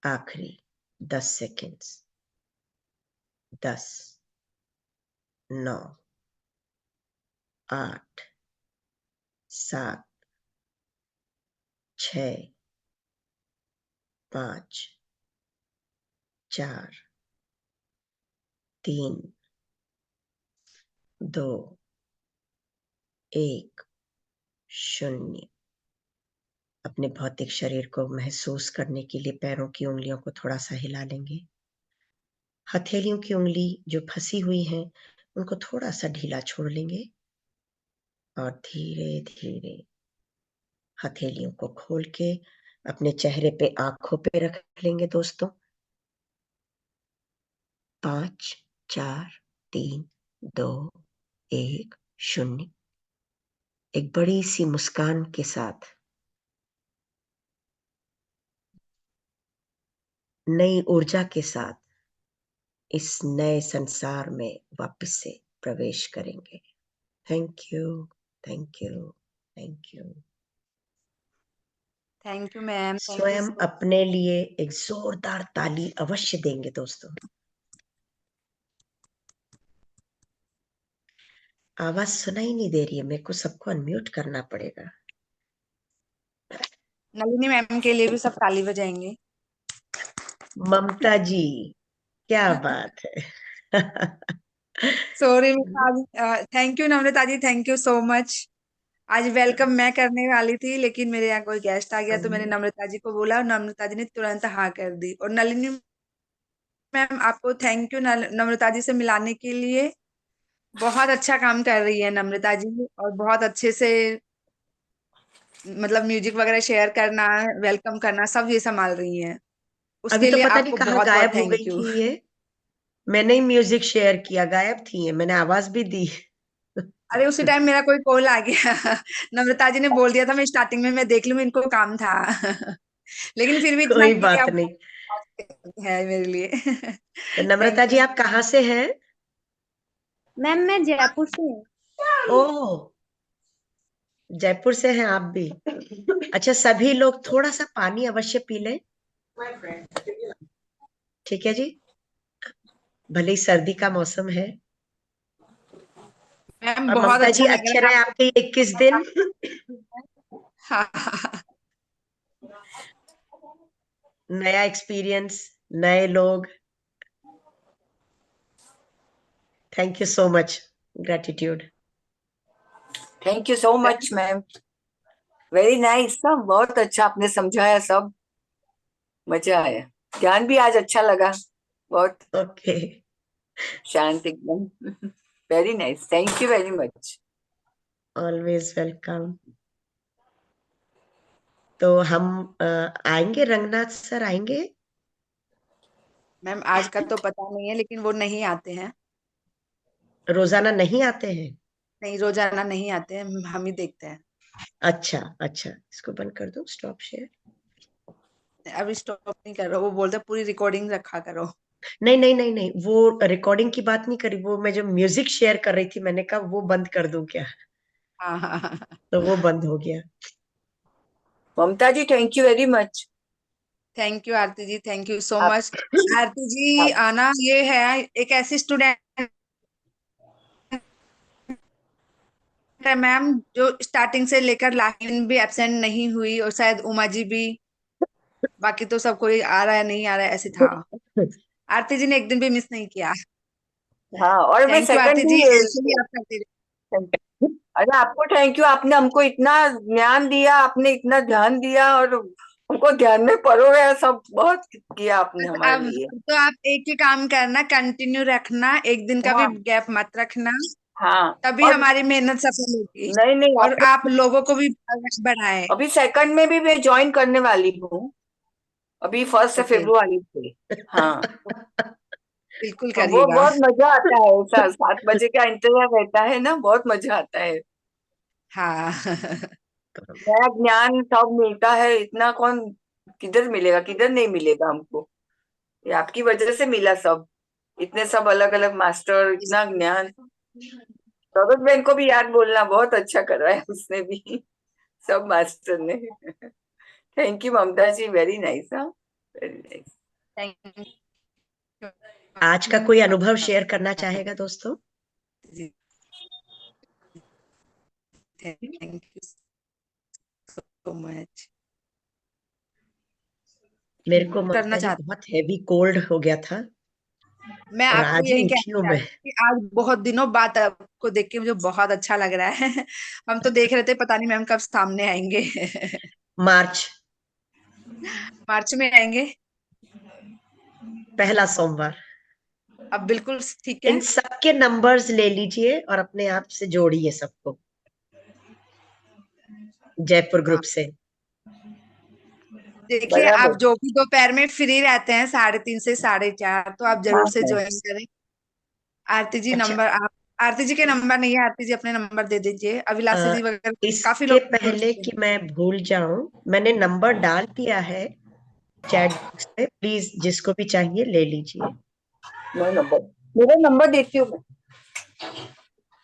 आखिरी 10 सेकेंड्स। 10, 9, 8, 7, 6, 5, 4, 3, 2, 1, 0। अपने भौतिक शरीर को महसूस करने के लिए पैरों की उंगलियों को थोड़ा सा हिला लेंगे। हथेलियों की उंगली जो फंसी हुई हैं उनको थोड़ा सा ढीला छोड़ लेंगे और धीरे धीरे हथेलियों को खोल के अपने चेहरे पे, आंखों पे रख लेंगे दोस्तों। 5, 4, 3, 2, 1, 0। एक बड़ी सी मुस्कान के साथ नई ऊर्जा के साथ इस नए संसार में वापस से प्रवेश करेंगे। Thank you, thank you, thank you. Thank you ma'am, thank you स्वयं अपने लिए एक जोरदार ताली अवश्य देंगे दोस्तों। आवाज सुनाई नहीं दे रही है, मेरे को सबको अनम्यूट करना पड़ेगा। नलिनी मैम के लिए भी सब ताली बजाएंगे। ममता जी, क्या बात है। Sorry thank you Namrata ji, thank you so much. आज वेलकम मैं करने वाली थी लेकिन मेरे यहाँ कोई गेस्ट आ गया तो मैंने नम्रता जी को बोला और नम्रता जी ने तुरंत हाँ कर दी। और नलिनी मैम आपको थैंक यू नम्रता जी से मिलाने के लिए। बहुत अच्छा काम कर रही है नम्रता जी और बहुत अच्छे से मतलब म्यूजिक वगैरह शेयर करना, वेलकम करना सब ये संभाल रही हैं। अभी उसके तो लिए पता नहीं आपको कहाँ बहुत बहुत गायब हो थैंक गई यू। थी ये। मैंने ही म्यूजिक शेयर किया, गायब थी ये, मैंने आवाज भी दी। अरे उसी टाइम मेरा कोई कॉल आ गया। नम्रता जी ने बोल दिया था मैं स्टार्टिंग में मैं देख लूं, इनको काम था। लेकिन फिर भी इतना कोई कि बात अब नहीं। है मेरे लिए। तो नम्रता थैंक जी यू। आप कहाँ से हैं? मैम मैं जयपुर से हूँ। ओह, जयपुर से हैं आप भी। अच्छा, सभी लोग थोड़ा सा पानी अवश्य पी लें, ठीक है जी। भले ही सर्दी का मौसम है। मैम और बहुत ममता अच्छा जी, लग अच्छे रहा रहे है आपके 21 दिन। हाँ, हाँ, नया एक्सपीरियंस, नए लोग। Thank you so much, gratitude. Thank you so much ma'am, very nice. सब बहुत अच्छा आपने समझाया, सब मजा आया। ज्ञान भी आज अच्छा लगा, बहुत ओके, शांत एकदम। Very nice, thank you very much. Always welcome. तो हम आएंगे, रंगनाथ सर आएंगे। मैम आज का तो पता नहीं है लेकिन वो नहीं आते हैं। रोजाना नहीं आते हैं? नहीं रोजाना नहीं आते हैं, हम ही देखते हैं। अच्छा अच्छा, इसको बंद कर दो, स्टॉप शेयर। अभी स्टॉप नहीं कर रहा, वो बोलते पूरी रिकॉर्डिंग रखा करो। नहीं नहीं नहीं नहीं, वो रिकॉर्डिंग की बात नहीं करी, वो मैं जो म्यूजिक शेयर कर रही थी, मैंने कहा वो बंद कर दूं क्या, हाँ हाँ हाँ। तो वो बंद हो गया। Mamta ji thank you very much. Thank you Aarti ji, thank you so आप, मच। आरती जी आप आना ये है एक ऐसी स्टूडेंट है मैम जो स्टार्टिंग से लेकर लास्ट में भी एब्सेंट नहीं हुई और शायद उमा जी भी, बाकी तो सब कोई आ रहा है नहीं आ रहा है ऐसे था। आरती जी ने एक दिन भी मिस नहीं किया। हाँ, और मैं थैंक यू सेकंड आरती जी, भी ऐसे ही आप करते रहिए। अरे आपको थैंक यू, आपने हमको इतना ज्ञान दिया, आपने इतना ध्यान दिया और हमको ध्यान में परोया, सब बहुत किया आपने बस हमारे अब लिए। तो आप एक ही काम करना, कंटिन्यू रखना, एक दिन का भी हाँ गैप मत रखना, हाँ, तभी और हमारी मेहनत सफल होगी। नहीं नहीं, और आपने आप लोगों को भी आगे बढ़ाएं। अभी सेकंड में भी मैं ज्वाइन करने वाली हूँ, अभी 1 ओके, फरवरी से। हाँ, बिल्कुल वो करिएगा। बहुत मजा आता है, 7 बजे का इंतजार रहता है ना, बहुत मजा आता है। हाँ। नया ज्ञान सब मिलता है, इतना कौन किधर मिलेगा, किधर नहीं मिलेगा हमको। ये आपकी वजह से मिला सब, इतने सब अलग अलग मास्टर, इतना ज्ञान। सौरभ बहन को भी याद बोलना, बहुत अच्छा कराया उसने भी, सब मास्टर ने। Thank you Mamta ji, very nice. हाँ, वेरी नाइस। थैंक आज का कोई अनुभव शेयर करना चाहेगा दोस्तों? You, thank you so much. मेरे को करना ममता जी चाहती बहुत हैवी कोल्ड हो गया था मैं और आपको आज ही यही उठी कहना हूँ मैं। चाहती हूँ कि आज बहुत दिनों बाद आपको देख के मुझे बहुत अच्छा लग रहा है। हम तो देख रहे थे पता नहीं मैम कब सामने आएंगे। मार्च, मार्च में आएंगे। पहला सोमवार। अब बिल्कुल ठीक है। इन सबके नंबर्स ले लीजिए और अपने आप से जोड़िए सबको, जयपुर ग्रुप से। देखिए आप बराबर। जो भी दोपहर में फ्री रहते हैं 3:30 से 4:30, तो आप हाँ जरूर से हाँ, ज्वाइन करें। आरती जी अच्छा, नंबर आप आरती जी के नंबर नहीं है, आरती जी अपने नंबर दे दीजिए, अभिलाषा जी वगैरह काफी इसके लोग जुड़ पहले चुके कि हैं। मैं भूल जाऊं, मैंने नंबर डाल दिया है चैट बॉक्स में, प्लीज जिसको भी चाहिए ले लीजिए। मेरा नंबर देती हूँ मैं।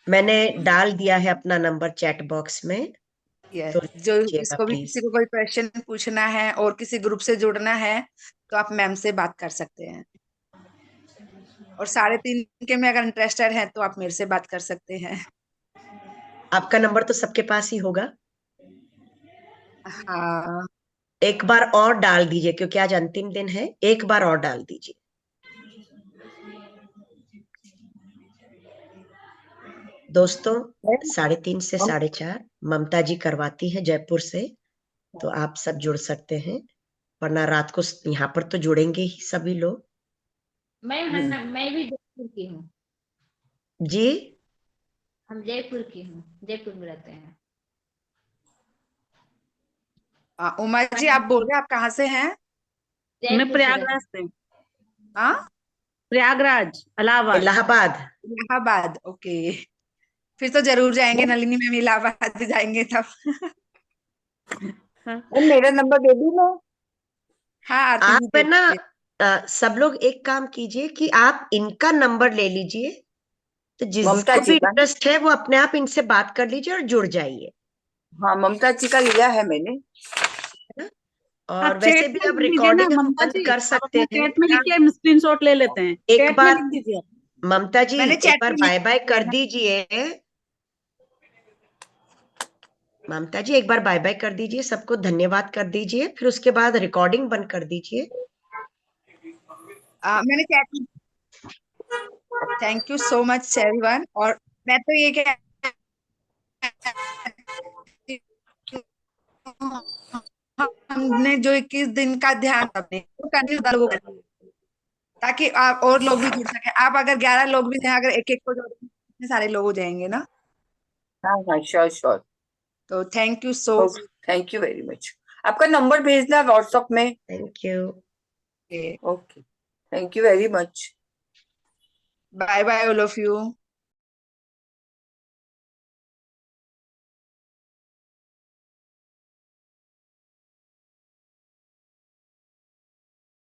मैंने डाल दिया है अपना नंबर चैट बॉक्स में, तो यस, जो लीजिएगा जिसको भी प्लीज। किसी को कोई क्वेश्चन पूछना है और किसी ग्रुप से जुड़ना है तो आप मैम से बात कर सकते हैं। और 3:30 के में अगर इंटरेस्टेड है तो आप मेरे से बात कर सकते हैं। आपका नंबर तो सबके पास ही होगा। हाँ, एक बार और डाल दीजिए क्योंकि आज अंतिम दिन है, एक बार और डाल दीजिए। दोस्तों, 3:30 से 4:30 ममता जी करवाती हैं जयपुर से, तो आप सब जुड़ सकते हैं, वरना रात को यहाँ पर तो जुड़ेंगे ही सभी लोग। मैं भी जयपुर की हूँ। जी, हम जयपुर की हूँ, जयपुर में रहते हैं। उमा जी आप बोल रहे हैं आप कहाँ से हैं? मैं जयपुर से रहते प्रयागराज से, हाँ, प्रयागराज इलाहाबाद। इलाहाबाद। इलाहाबाद, ओके। फिर तो जरूर जाएंगे, नलिनी मैम इलाहाबाद भी जाएंगे तब। मेरा नंबर दे दी मैं। हाँ आरती जी आप दे है ना, दीजिए। सब लोग एक काम कीजिए कि आप इनका नंबर ले लीजिए, तो ममता जिसको जी भी का ना? इंटरेस्ट है वो अपने आप इनसे बात कर लीजिए और जुड़ जाइए, हाँ, ममता जी का लिया है मैंने। है ना। आप और चैट वैसे भी में अब लिख दीजिए ना रिकॉर्डिंग हम ममता बंद जी, कर आप सकते अपना हैं। चैट में लिखिए, हम स्क्रीनशॉट ले लेते हैं। एक चैट में बार लिख दीजिए आप। ममता जी मैंने एक चैट बार में लिख बाय बाय दिया कर है ना। दीजिए। ममता जी एक बार बाय बाय कर दीजिए, सबको धन्यवाद कर दीजिए, फिर उसके बाद रिकॉर्डिंग बंद कर दीजिए। मैंने चैट में, thank you so much everyone. और मैं तो ये कह हमने जो 21 दिन का ध्यान अपने तो कंटिन्यू लोगों को करें, ताकि आप और लोग भी जुड़ सके। आप अगर 11 लोग भी हैं, अगर एक एक को जोड़ेंगे इतने सारे लोग हो जाएंगे ना। हाँ हाँ, श्योर श्योर। तो thank you so thank you very much. आपका नंबर भेजना व्हाट्सएप में। Thank you. Okay, thank you very much. Bye bye all of you.